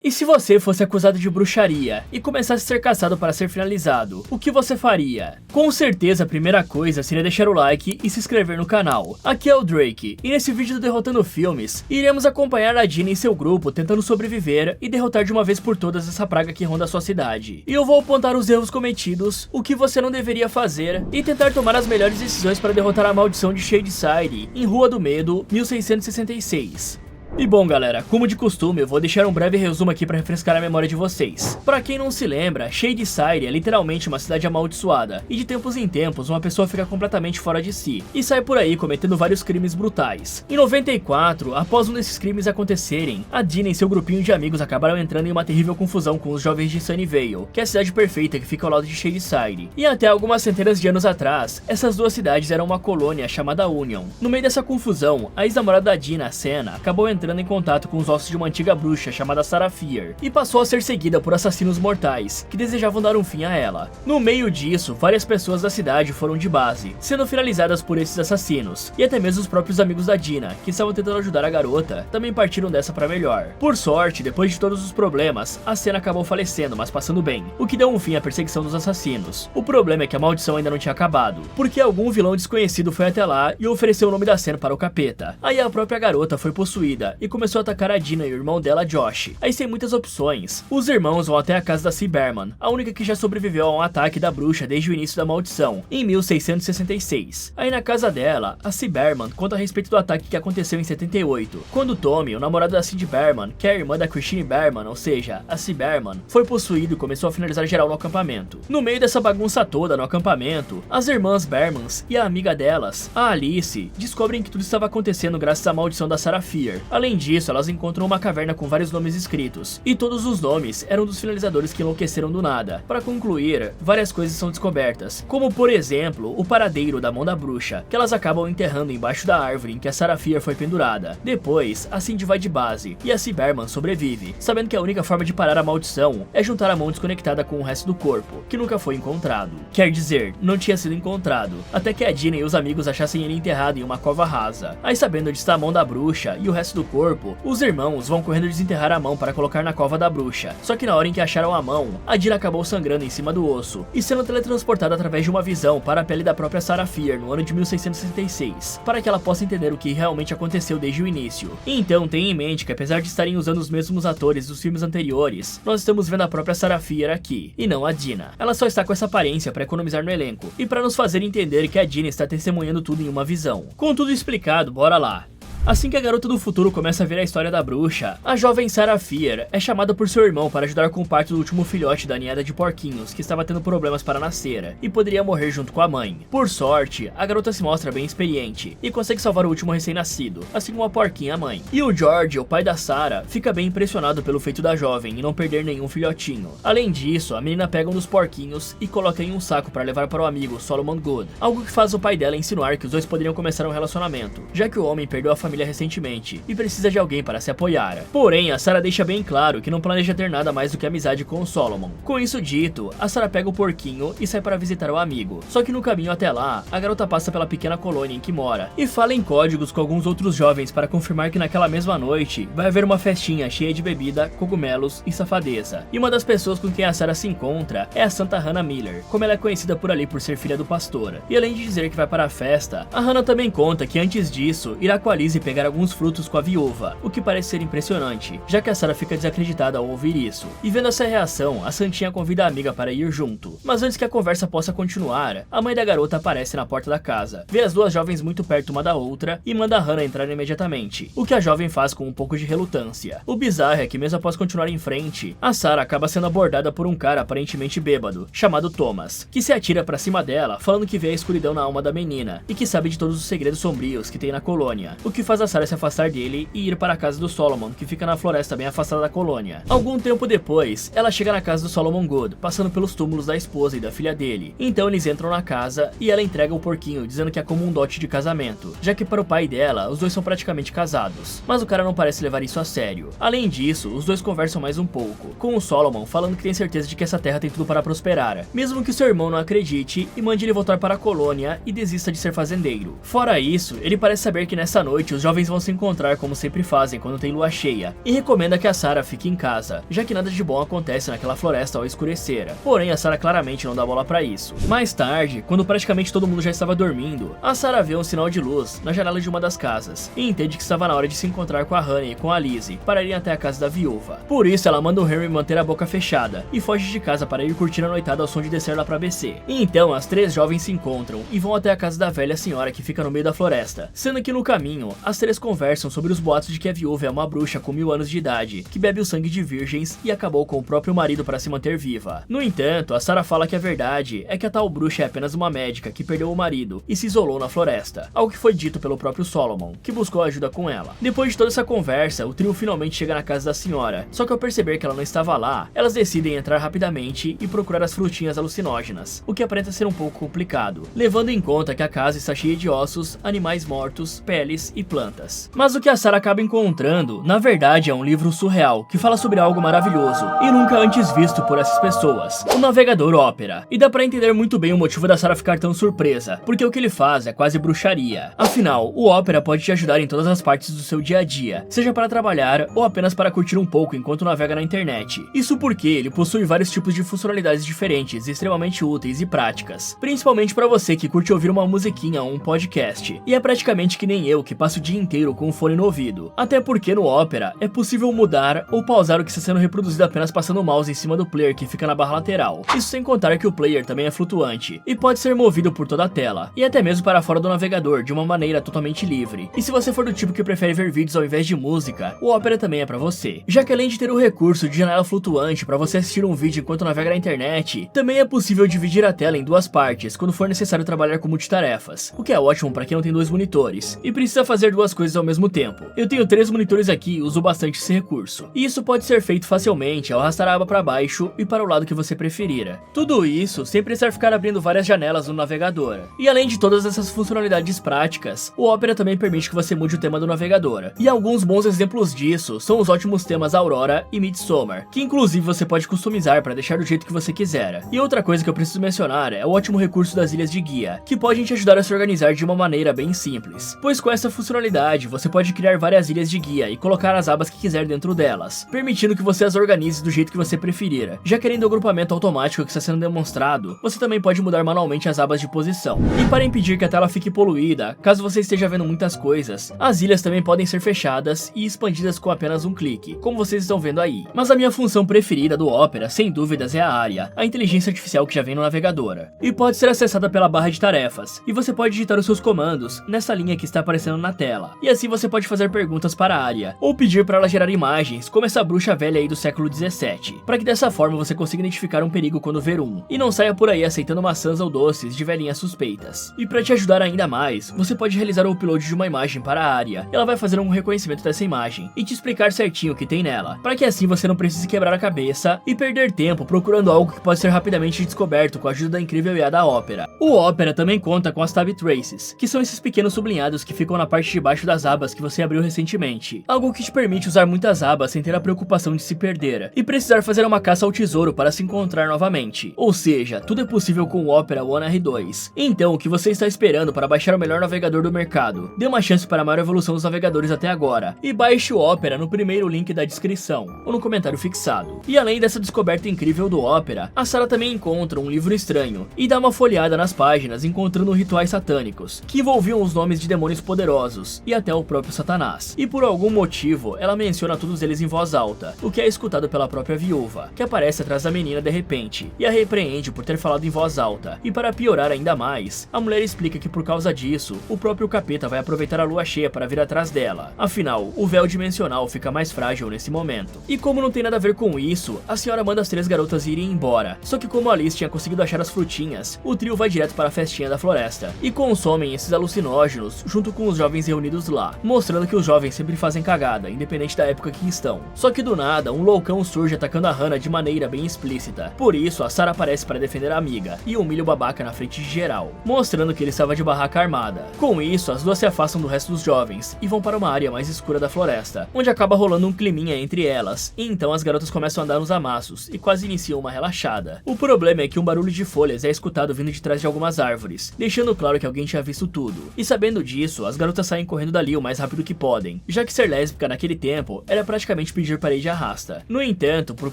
E se você fosse acusado de bruxaria e começasse a ser caçado para ser finalizado, o que você faria? Com certeza a primeira coisa seria deixar o like e se inscrever no canal. Aqui é o Drake, e nesse vídeo do Derrotando Filmes, iremos acompanhar a Dina e seu grupo tentando sobreviver e derrotar de uma vez por todas essa praga que ronda a sua cidade. E eu vou apontar os erros cometidos, o que você não deveria fazer, e tentar tomar as melhores decisões para derrotar a maldição de Shadyside, em Rua do Medo, 1666. E bom galera, como de costume eu vou deixar um breve resumo aqui para refrescar a memória de vocês. Pra quem não se lembra, Shadyside é literalmente uma cidade amaldiçoada, e de tempos em tempos uma pessoa fica completamente fora de si, e sai por aí cometendo vários crimes brutais. Em 94, após um desses crimes acontecerem, a Dina e seu grupinho de amigos acabaram entrando em uma terrível confusão com os jovens de Sunnyvale, que é a cidade perfeita que fica ao lado de Shadyside. E até algumas centenas de anos atrás, essas duas cidades eram uma colônia chamada Union. No meio dessa confusão, a ex-namorada da Dina, Senna, acabou entrando em contato com os ossos de uma antiga bruxa chamada Sarah Fier, e passou a ser seguida por assassinos mortais, que desejavam dar um fim a ela. No meio disso, várias pessoas da cidade foram de base, sendo finalizadas por esses assassinos, e até mesmo os próprios amigos da Dina, que estavam tentando ajudar a garota, também partiram dessa pra melhor. Por sorte, depois de todos os problemas, a Senna acabou falecendo, mas passando bem, o que deu um fim à perseguição dos assassinos. O problema é que a maldição ainda não tinha acabado, porque algum vilão desconhecido foi até lá e ofereceu o nome da Senna para o capeta. Aí a própria garota foi possuída, e começou a atacar a Dina e o irmão dela, Josh. Aí sem muitas opções, os irmãos vão até a casa da C. Behrman, a única que já sobreviveu a um ataque da bruxa desde o início da maldição, em 1666. Aí na casa dela, a C. Behrman conta a respeito do ataque que aconteceu em 78, quando Tommy, o namorado da Cindy Behrman, que é a irmã da Christine Behrman, ou seja, a C. Behrman, foi possuído e começou a finalizar geral no acampamento. No meio dessa bagunça toda no acampamento, as irmãs Behrmans e a amiga delas, a Alice, descobrem que tudo estava acontecendo graças à maldição da Sarah Fier. Além disso, elas encontram uma caverna com vários nomes escritos, e todos os nomes eram dos finalizadores que enlouqueceram do nada. Para concluir, várias coisas são descobertas, como por exemplo, o paradeiro da mão da bruxa, que elas acabam enterrando embaixo da árvore em que a Sarah Fier foi pendurada. Depois, a Cindy vai de base, e a C. Behrman sobrevive, sabendo que a única forma de parar a maldição é juntar a mão desconectada com o resto do corpo, que nunca foi encontrado. Quer dizer, não tinha sido encontrado, até que a Dina e os amigos achassem ele enterrado em uma cova rasa. Aí sabendo onde está a mão da bruxa e o resto do corpo, os irmãos vão correndo desenterrar a mão para colocar na cova da bruxa. Só que na hora em que acharam a mão, a Dina acabou sangrando em cima do osso e sendo teletransportada através de uma visão para a pele da própria Sarah Fier no ano de 1666, para que ela possa entender o que realmente aconteceu desde o início. Então tenha em mente que apesar de estarem usando os mesmos atores dos filmes anteriores, nós estamos vendo a própria Sarah Fier aqui, e não a Dina. Ela só está com essa aparência para economizar no elenco, e para nos fazer entender que a Dina está testemunhando tudo em uma visão. Com tudo explicado, bora lá! Assim que a garota do futuro começa a ver a história da bruxa, a jovem Sarah Fier é chamada por seu irmão para ajudar com o parto do último filhote da ninhada de porquinhos, que estava tendo problemas para nascer, e poderia morrer junto com a mãe. Por sorte, a garota se mostra bem experiente, e consegue salvar o último recém-nascido, assim como a porquinha mãe. E o George, o pai da Sarah, fica bem impressionado pelo feito da jovem em não perder nenhum filhotinho. Além disso, a menina pega um dos porquinhos e coloca em um saco para levar para o amigo Solomon Good, algo que faz o pai dela insinuar que os dois poderiam começar um relacionamento, já que o homem perdeu a família recentemente e precisa de alguém para se apoiar. Porém, a Sarah deixa bem claro que não planeja ter nada mais do que amizade com o Solomon. Com isso dito, a Sarah pega o porquinho e sai para visitar o amigo. Só que no caminho até lá, a garota passa pela pequena colônia em que mora e fala em códigos com alguns outros jovens para confirmar que naquela mesma noite vai haver uma festinha cheia de bebida, cogumelos e safadeza. E uma das pessoas com quem a Sarah se encontra é a Santa Hannah Miller, como ela é conhecida por ali por ser filha do pastor. E além de dizer que vai para a festa, a Hannah também conta que antes disso irá com a Liz pegar alguns frutos com a viúva, o que parece ser impressionante, já que a Sarah fica desacreditada ao ouvir isso. E vendo essa reação, a Santinha convida a amiga para ir junto. Mas antes que a conversa possa continuar, a mãe da garota aparece na porta da casa, vê as duas jovens muito perto uma da outra e manda a Hannah entrar imediatamente, o que a jovem faz com um pouco de relutância. O bizarro é que mesmo após continuar em frente, a Sarah acaba sendo abordada por um cara aparentemente bêbado, chamado Thomas, que se atira pra cima dela, falando que vê a escuridão na alma da menina e que sabe de todos os segredos sombrios que tem na colônia, o que faz a Sarah se afastar dele e ir para a casa do Solomon, que fica na floresta bem afastada da colônia. Algum tempo depois, ela chega na casa do Solomon Good, passando pelos túmulos da esposa e da filha dele. Então eles entram na casa e ela entrega o porquinho, dizendo que é como um dote de casamento, já que para o pai dela, os dois são praticamente casados. Mas o cara não parece levar isso a sério. Além disso, os dois conversam mais um pouco, com o Solomon falando que tem certeza de que essa terra tem tudo para prosperar, mesmo que seu irmão não acredite e mande ele voltar para a colônia e desista de ser fazendeiro. Fora isso, ele parece saber que nessa noite os jovens vão se encontrar como sempre fazem quando tem lua cheia, e recomenda que a Sarah fique em casa, já que nada de bom acontece naquela floresta ao escurecer. Porém, a Sarah claramente não dá bola pra isso. Mais tarde, quando praticamente todo mundo já estava dormindo, a Sarah vê um sinal de luz na janela de uma das casas, e entende que estava na hora de se encontrar com a Honey e com a Lizzie, para irem até a casa da viúva. Por isso, ela manda o Henry manter a boca fechada, e foge de casa para ir curtir a noitada ao som de Descer lá pra BC. E então, as três jovens se encontram, e vão até a casa da velha senhora que fica no meio da floresta, sendo que no caminho, as três conversam sobre os boatos de que a viúva é uma bruxa com 1000 anos de idade, que bebe o sangue de virgens e acabou com o próprio marido para se manter viva. No entanto, a Sarah fala que a verdade é que a tal bruxa é apenas uma médica que perdeu o marido e se isolou na floresta, algo que foi dito pelo próprio Solomon, que buscou ajuda com ela. Depois de toda essa conversa, o trio finalmente chega na casa da senhora, só que ao perceber que ela não estava lá, elas decidem entrar rapidamente e procurar as frutinhas alucinógenas, o que aparenta ser um pouco complicado, levando em conta que a casa está cheia de ossos, animais mortos, peles e plantas. Mas o que a Sarah acaba encontrando, na verdade, é um livro surreal, que fala sobre algo maravilhoso, e nunca antes visto por essas pessoas, o navegador Opera. E dá pra entender muito bem o motivo da Sarah ficar tão surpresa, porque o que ele faz é quase bruxaria. Afinal, o Opera pode te ajudar em todas as partes do seu dia a dia, seja para trabalhar ou apenas para curtir um pouco enquanto navega na internet. Isso porque ele possui vários tipos de funcionalidades diferentes, extremamente úteis e práticas, principalmente para você que curte ouvir uma musiquinha ou um podcast, e é praticamente que nem eu que passo o dia inteiro com um fone no ouvido, até porque no Opera é possível mudar ou pausar o que está sendo reproduzido apenas passando o mouse em cima do player que fica na barra lateral, isso sem contar que o player também é flutuante, e pode ser movido por toda a tela, e até mesmo para fora do navegador de uma maneira totalmente livre. E se você for do tipo que prefere ver vídeos ao invés de música, o Opera também é para você, já que além de ter o recurso de janela flutuante para você assistir um vídeo enquanto navega na internet, também é possível dividir a tela em duas partes quando for necessário trabalhar com multitarefas, o que é ótimo para quem não tem dois monitores e precisa fazer duas coisas ao mesmo tempo. Eu tenho 3 monitores aqui e uso bastante esse recurso, e isso pode ser feito facilmente ao arrastar a aba para baixo e para o lado que você preferir. Tudo isso sem precisar ficar abrindo várias janelas no navegador. E além de todas essas funcionalidades práticas, o Opera também permite que você mude o tema do navegador, e alguns bons exemplos disso são os ótimos temas Aurora e Midsommar, que inclusive você pode customizar para deixar do jeito que você quiser. E outra coisa que eu preciso mencionar é o ótimo recurso das ilhas de guia, que podem te ajudar a se organizar de uma maneira bem simples, pois com essa funcionalidade você pode criar várias ilhas de guia e colocar as abas que quiser dentro delas, permitindo que você as organize do jeito que você preferir. Já querendo o agrupamento automático que está sendo demonstrado, você também pode mudar manualmente as abas de posição. E para impedir que a tela fique poluída, caso você esteja vendo muitas coisas, as ilhas também podem ser fechadas e expandidas com apenas um clique, como vocês estão vendo aí. Mas a minha função preferida do Opera, sem dúvidas, é a Aria, a inteligência artificial que já vem no navegador, e pode ser acessada pela barra de tarefas, e você pode digitar os seus comandos nessa linha que está aparecendo na tela, e assim você pode fazer perguntas para a Aria, ou pedir para ela gerar imagens, como essa bruxa velha aí do século 17, para que dessa forma você consiga identificar um perigo quando ver um, e não saia por aí aceitando maçãs ou doces de velhinhas suspeitas. E para te ajudar ainda mais, você pode realizar o upload de uma imagem para a Aria, ela vai fazer um reconhecimento dessa imagem, e te explicar certinho o que tem nela, para que assim você não precise quebrar a cabeça e perder tempo procurando algo que pode ser rapidamente descoberto com a ajuda da incrível IA da Opera. O Opera também conta com as Tab Traces, que são esses pequenos sublinhados que ficam na parte de baixo das abas que você abriu recentemente, algo que te permite usar muitas abas sem ter a preocupação de se perder e precisar fazer uma caça ao tesouro para se encontrar novamente. Ou seja, tudo é possível com o Opera One R2. Então, o que você está esperando para baixar o melhor navegador do mercado? Dê uma chance para a maior evolução dos navegadores até agora, e baixe o Opera no primeiro link da descrição, ou no comentário fixado. E além dessa descoberta incrível do Opera, a Sarah também encontra um livro estranho, e dá uma folheada nas páginas encontrando rituais satânicos, que envolviam os nomes de demônios poderosos, e até o próprio Satanás. E por algum motivo, ela menciona todos eles em voz alta, o que é escutado pela própria viúva, que aparece atrás da menina de repente, e a repreende por ter falado em voz alta. E para piorar ainda mais, a mulher explica que por causa disso, o próprio capeta vai aproveitar a lua cheia para vir atrás dela. Afinal, o véu dimensional fica mais frágil nesse momento. E como não tem nada a ver com isso, a senhora manda as 3 garotas irem embora. Só que como a Liz tinha conseguido achar as frutinhas, o trio vai direto para a festinha da floresta, e consomem esses alucinógenos junto com os jovens reunidos lá, mostrando que os jovens sempre fazem cagada, independente da época que estão. Só que do nada, um loucão surge atacando a Hannah de maneira bem explícita. Por isso, a Sarah aparece para defender a amiga, e humilha o babaca na frente de geral, mostrando que ele estava de barraca armada. Com isso, as duas se afastam do resto dos jovens, e vão para uma área mais escura da floresta, onde acaba rolando um climinha entre elas, e então as garotas começam a andar nos amassos, e quase iniciam uma relaxada. O problema é que um barulho de folhas é escutado vindo de trás de algumas árvores, deixando claro que alguém tinha visto tudo. E sabendo disso, as garotas saem correndo dali o mais rápido que podem, já que ser lésbica naquele tempo era praticamente pedir para ir de arrasta. No entanto, por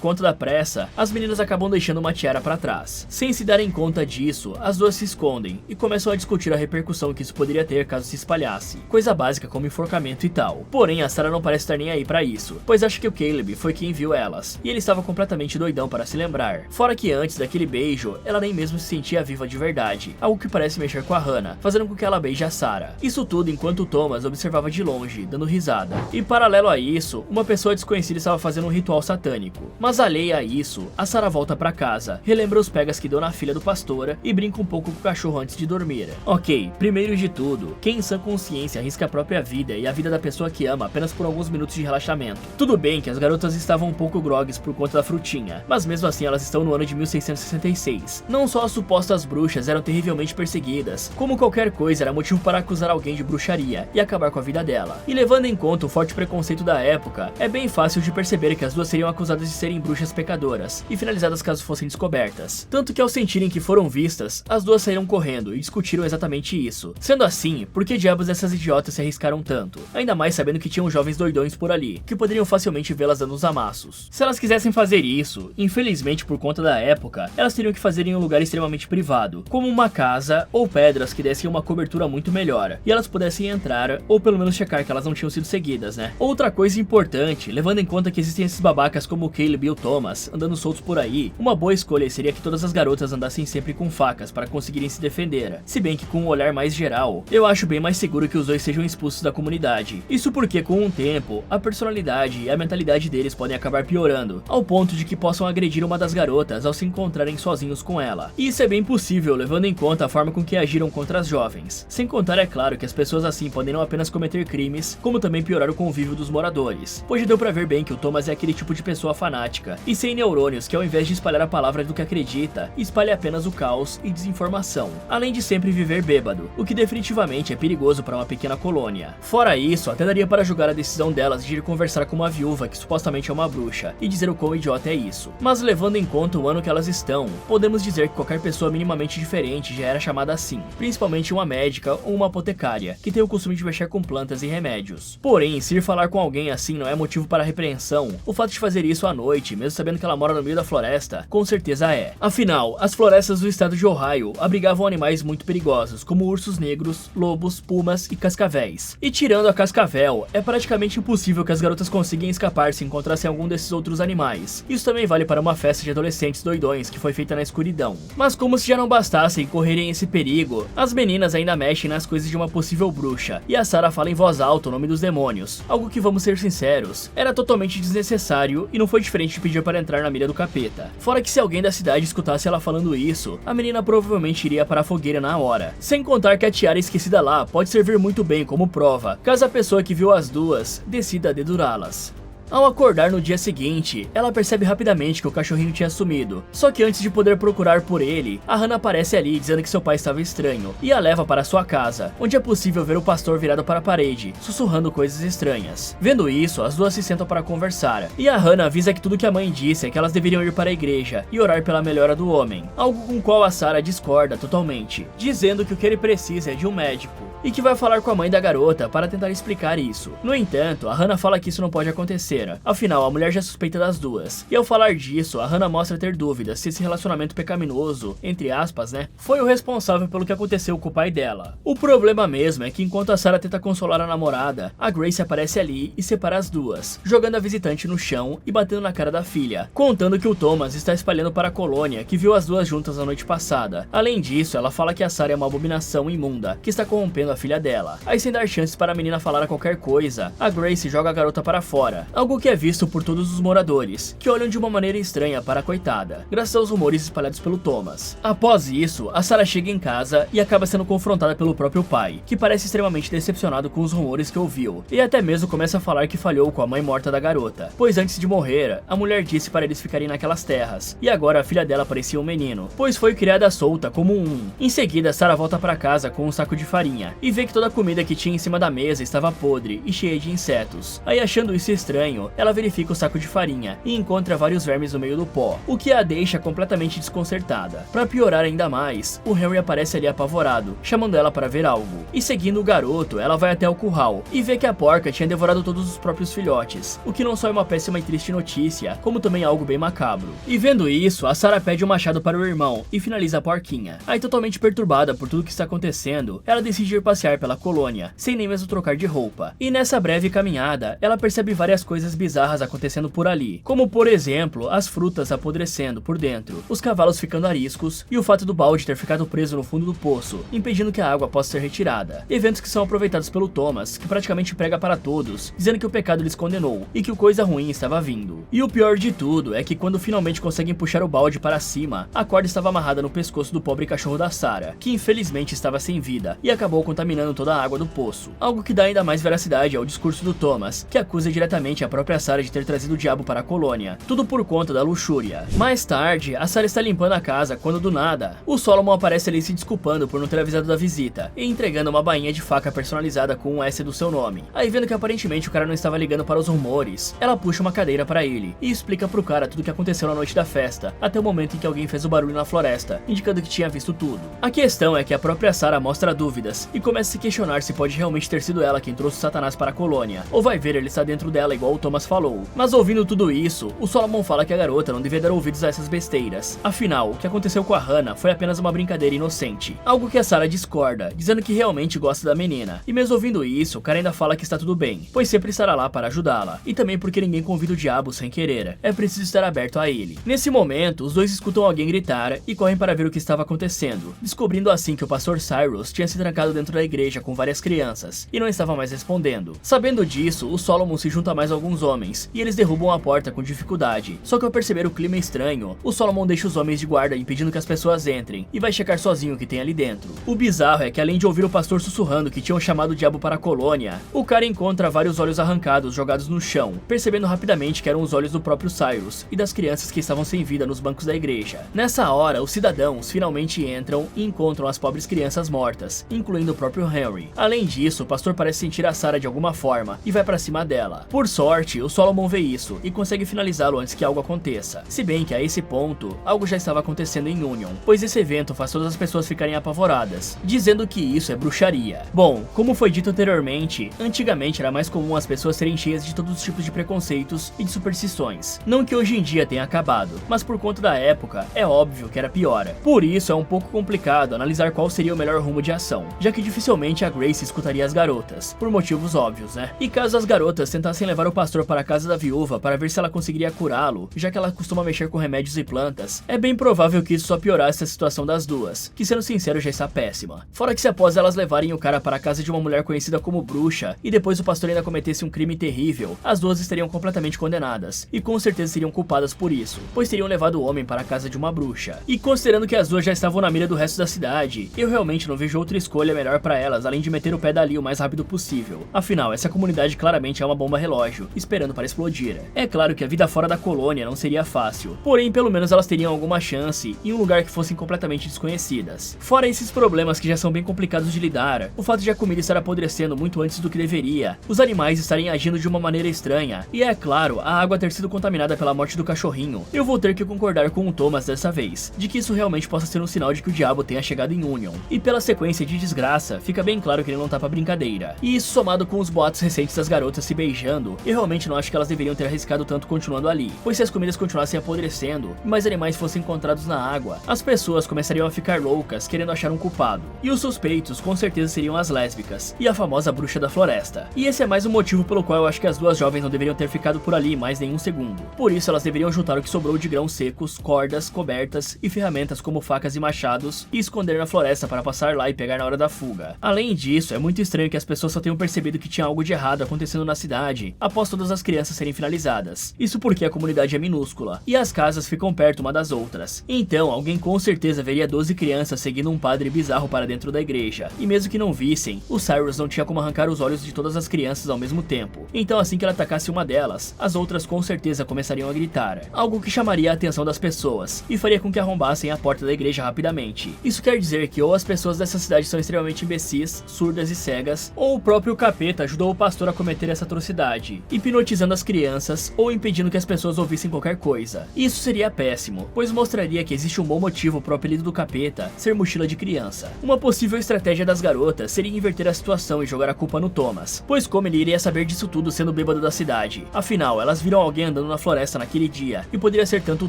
conta da pressa, as meninas acabam deixando uma tiara para trás. Sem se darem conta disso, as duas se escondem e começam a discutir a repercussão que isso poderia ter caso se espalhasse, coisa básica como enforcamento e tal. Porém, a Sarah não parece estar nem aí para isso, pois acha que o Caleb foi quem viu elas, e ele estava completamente doidão para se lembrar. Fora que antes daquele beijo, ela nem mesmo se sentia viva de verdade, algo que parece mexer com a Hannah, fazendo com que ela beije a Sarah. Isso tudo enquanto o Thomas observava de longe, dando risada. E paralelo a isso, uma pessoa desconhecida estava fazendo um ritual satânico. Mas alheia a isso, a Sarah volta para casa, relembra os pegas que deu na filha do pastor e brinca um pouco com o cachorro antes de dormir. Ok, primeiro de tudo, quem em sã consciência arrisca a própria vida e a vida da pessoa que ama apenas por alguns minutos de relaxamento? Tudo bem que as garotas estavam um pouco grogues por conta da frutinha, mas mesmo assim elas estão no ano de 1666. Não só as supostas bruxas eram terrivelmente perseguidas, como qualquer coisa era motivo para acusar alguém de bruxaria e acabar com a vida dela. E levando em conta o forte preconceito da época, é bem fácil de perceber que as duas seriam acusadas de serem bruxas pecadoras e finalizadas caso fossem descobertas. Tanto que ao sentirem que foram vistas, as duas saíram correndo e discutiram exatamente isso. Sendo assim, por que diabos essas idiotas se arriscaram tanto? Ainda mais sabendo que tinham jovens doidões por ali, que poderiam facilmente vê-las dando os amassos. Se elas quisessem fazer isso, infelizmente por conta da época, elas teriam que fazer em um lugar extremamente privado, como uma casa ou pedras que dessem uma cobertura muito melhor, e elas pudessem entrar, ou pelo menos checar que elas não tinham sido seguidas, né? Outra coisa importante, levando em conta que existem esses babacas como o Caleb e o Thomas, andando soltos por aí, uma boa escolha seria que todas as garotas andassem sempre com facas para conseguirem se defender, se bem que com um olhar mais geral, eu acho bem mais seguro que os dois sejam expulsos da comunidade. Isso porque com o tempo, a personalidade e a mentalidade deles podem acabar piorando, ao ponto de que possam agredir uma das garotas ao se encontrarem sozinhos com ela. E isso é bem possível levando em conta a forma com que agiram contra as jovens. Sem contar, é claro, que as pessoas assim podem não apenas cometer crimes, como também piorar o convívio dos moradores. Pois já deu pra ver bem que o Thomas é aquele tipo de pessoa fanática e sem neurônios que ao invés de espalhar a palavra do que acredita, espalha apenas o caos e desinformação, além de sempre viver bêbado, o que definitivamente é perigoso para uma pequena colônia. Fora isso, até daria para julgar a decisão delas de ir conversar com uma viúva que supostamente é uma bruxa e dizer o quão idiota é isso. Mas levando em conta o ano que elas estão, podemos dizer que qualquer pessoa minimamente diferente já era chamada assim, principalmente uma médica ou uma apotecária, que tem o costume de mexer com plantas e remédios. Porém, se ir falar com alguém assim não é motivo para repreensão, o fato de fazer isso à noite, mesmo sabendo que ela mora no meio da floresta, com certeza é. Afinal, as florestas do estado de Ohio abrigavam animais muito perigosos, como ursos negros, lobos, pumas e cascavéis. E tirando a cascavel, é praticamente impossível que as garotas consigam escapar se encontrassem algum desses outros animais. Isso também vale para uma festa de adolescentes doidões que foi feita na escuridão. Mas como se já não bastassem correrem esse perigo, as meninas ainda mexem nas coisas de uma possível bruxa, e a Sarah fala em voz alta o nome dos demônios, algo que, vamos ser sinceros, era totalmente desnecessário e não foi diferente de pedir para entrar na mira do capeta. Fora que se alguém da cidade escutasse ela falando isso, a menina provavelmente iria para a fogueira na hora. Sem contar que a tiara esquecida lá pode servir muito bem como prova, caso a pessoa que viu as duas decida dedurá-las. Ao acordar no dia seguinte, ela percebe rapidamente que o cachorrinho tinha sumido. Só que antes de poder procurar por ele, a Hannah aparece ali dizendo que seu pai estava estranho e a leva para sua casa, onde é possível ver o pastor virado para a parede, sussurrando coisas estranhas. Vendo isso, as duas se sentam para conversar, e a Hannah avisa que tudo que a mãe disse é que elas deveriam ir para a igreja e orar pela melhora do homem, algo com o qual a Sarah discorda totalmente, dizendo que o que ele precisa é de um médico, e que vai falar com a mãe da garota para tentar explicar isso. No entanto, a Hannah fala que isso não pode acontecer. Afinal, a mulher já suspeita das duas. E ao falar disso, a Hannah mostra ter dúvidas se esse relacionamento pecaminoso, entre aspas, né, foi o responsável pelo que aconteceu com o pai dela. O problema mesmo é que enquanto a Sarah tenta consolar a namorada, a Grace aparece ali e separa as duas, jogando a visitante no chão e batendo na cara da filha, contando que o Thomas está espalhando para a colônia que viu as duas juntas na noite passada. Além disso, ela fala que a Sarah é uma abominação imunda, que está corrompendo a filha dela. Aí, sem dar chances para a menina falar qualquer coisa, a Grace joga a garota para fora, algo que é visto por todos os moradores, que olham de uma maneira estranha para a coitada, graças aos rumores espalhados pelo Thomas. Após isso, a Sarah chega em casa e acaba sendo confrontada pelo próprio pai, que parece extremamente decepcionado com os rumores que ouviu, e até mesmo começa a falar que falhou com a mãe morta da garota, pois antes de morrer, a mulher disse para eles ficarem naquelas terras, e agora a filha dela parecia um menino, pois foi criada solta como um. Em seguida, Sarah volta para casa com um saco de farinha, e vê que toda a comida que tinha em cima da mesa estava podre e cheia de insetos. Aí, achando isso estranho, ela verifica o saco de farinha e encontra vários vermes no meio do pó, o que a deixa completamente desconcertada. Para piorar ainda mais, o Henry aparece ali apavorado, chamando ela para ver algo. E seguindo o garoto, ela vai até o curral e vê que a porca tinha devorado todos os próprios filhotes, o que não só é uma péssima e triste notícia, como também algo bem macabro. E vendo isso, a Sarah pede um machado para o irmão e finaliza a porquinha. Aí, totalmente perturbada por tudo que está acontecendo, ela decide ir passear pela colônia, sem nem mesmo trocar de roupa. E nessa breve caminhada, ela percebe várias coisas bizarras acontecendo por ali, como por exemplo, as frutas apodrecendo por dentro, os cavalos ficando ariscos e o fato do balde ter ficado preso no fundo do poço, impedindo que a água possa ser retirada. Eventos que são aproveitados pelo Thomas, que praticamente prega para todos, dizendo que o pecado lhes condenou e que o coisa ruim estava vindo. E o pior de tudo é que quando finalmente conseguem puxar o balde para cima, a corda estava amarrada no pescoço do pobre cachorro da Sarah, que infelizmente estava sem vida e acabou contaminando toda a água do poço. Algo que dá ainda mais veracidade ao discurso do Thomas, que acusa diretamente a própria Sarah de ter trazido o diabo para a colônia, tudo por conta da luxúria. Mais tarde, a Sarah está limpando a casa quando do nada, o Solomon aparece ali se desculpando por não ter avisado da visita e entregando uma bainha de faca personalizada com um S do seu nome. Aí, vendo que aparentemente o cara não estava ligando para os rumores, ela puxa uma cadeira para ele e explica pro cara tudo o que aconteceu na noite da festa, até o momento em que alguém fez o barulho na floresta, indicando que tinha visto tudo. A questão é que a própria Sarah mostra dúvidas e começa a se questionar se pode realmente ter sido ela quem trouxe Satanás para a colônia, ou vai ver ele está dentro dela igual o Thomas falou. Mas ouvindo tudo isso, o Solomon fala que a garota não devia dar ouvidos a essas besteiras. Afinal, o que aconteceu com a Hannah foi apenas uma brincadeira inocente, algo que a Sarah discorda, dizendo que realmente gosta da menina. E mesmo ouvindo isso, o cara ainda fala que está tudo bem, pois sempre estará lá para ajudá-la, e também porque ninguém convida o diabo sem querer, é preciso estar aberto a ele. Nesse momento, os dois escutam alguém gritar e correm para ver o que estava acontecendo, descobrindo assim que o pastor Cyrus tinha se trancado dentro da igreja com várias crianças e não estava mais respondendo. Sabendo disso, o Solomon se junta a mais alguns homens e eles derrubam a porta com dificuldade. Só que ao perceber o clima estranho, o Solomon deixa os homens de guarda impedindo que as pessoas entrem e vai checar sozinho o que tem ali dentro. O bizarro é que, além de ouvir o pastor sussurrando que tinham chamado o diabo para a colônia, o cara encontra vários olhos arrancados jogados no chão, percebendo rapidamente que eram os olhos do próprio Cyrus e das crianças que estavam sem vida nos bancos da igreja. Nessa hora, os cidadãos finalmente entram e encontram as pobres crianças mortas, incluindo o próprio Henry. Além disso, o pastor parece sentir a Sarah de alguma forma e vai pra cima dela. Por sorte, o Solomon vê isso e consegue finalizá-lo antes que algo aconteça. Se bem que a esse ponto, algo já estava acontecendo em Union, pois esse evento faz todas as pessoas ficarem apavoradas, dizendo que isso é bruxaria. Bom, como foi dito anteriormente, antigamente era mais comum as pessoas serem cheias de todos os tipos de preconceitos e de superstições. Não que hoje em dia tenha acabado, mas por conta da época, é óbvio que era pior. Por isso é um pouco complicado analisar qual seria o melhor rumo de ação, já que dificilmente a Grace escutaria as garotas, por motivos óbvios, né? E caso as garotas tentassem levar o pastor para a casa da viúva para ver se ela conseguiria curá-lo, já que ela costuma mexer com remédios e plantas, é bem provável que isso só piorasse a situação das duas, que sendo sincero já está péssima. Fora que se após elas levarem o cara para a casa de uma mulher conhecida como bruxa, e depois o pastor ainda cometesse um crime terrível, as duas estariam completamente condenadas, e com certeza seriam culpadas por isso, pois teriam levado o homem para a casa de uma bruxa. E considerando que as duas já estavam na mira do resto da cidade, eu realmente não vejo outra escolha melhor para elas além de meter o pé dali o mais rápido possível. Afinal, essa comunidade claramente é uma bomba relógio, esperando para explodir. É claro que a vida fora da colônia não seria fácil, porém pelo menos elas teriam alguma chance em um lugar que fossem completamente desconhecidas. Fora esses problemas que já são bem complicados de lidar, o fato de a comida estar apodrecendo muito antes do que deveria, os animais estarem agindo de uma maneira estranha, e é claro, a água ter sido contaminada pela morte do cachorrinho, eu vou ter que concordar com o Thomas dessa vez, de que isso realmente possa ser um sinal de que o diabo tenha chegado em Union. E pela sequência de desgraça, fica bem claro que ele não tá pra brincadeira. E isso somado com os boatos recentes das garotas se beijando, eu realmente não acho que elas deveriam ter arriscado tanto continuando ali, pois se as comidas continuassem apodrecendo e mais animais fossem encontrados na água, as pessoas começariam a ficar loucas querendo achar um culpado. E os suspeitos com certeza seriam as lésbicas e a famosa bruxa da floresta. E esse é mais um motivo pelo qual eu acho que as duas jovens não deveriam ter ficado por ali mais nenhum segundo. Por isso elas deveriam juntar o que sobrou de grãos secos, cordas, cobertas e ferramentas como facas e machados e esconder na floresta para passar lá e pegar na hora da fuga. Além disso, é muito estranho que as pessoas só tenham percebido que tinha algo de errado acontecendo na cidade após todas as crianças serem finalizadas. Isso porque a comunidade é minúscula e as casas ficam perto uma das outras. Então, alguém com certeza veria 12 crianças seguindo um padre bizarro para dentro da igreja. E mesmo que não vissem, o Cyrus não tinha como arrancar os olhos de todas as crianças ao mesmo tempo. Então, assim que ele atacasse uma delas, as outras com certeza começariam a gritar, algo que chamaria a atenção das pessoas e faria com que arrombassem a porta da igreja rapidamente. Isso quer dizer que ou as pessoas dessa cidade são extremamente imbecis, surdas e cegas, ou o próprio capeta ajudou o pastor a cometer essa atrocidade, hipnotizando as crianças ou impedindo que as pessoas ouvissem qualquer coisa. Isso seria péssimo, pois mostraria que existe um bom motivo para o apelido do capeta ser mochila de criança. Uma possível estratégia das garotas seria inverter a situação e jogar a culpa no Thomas, pois como ele iria saber disso tudo sendo bêbado da cidade? Afinal, elas viram alguém andando na floresta naquele dia, e poderia ser tanto o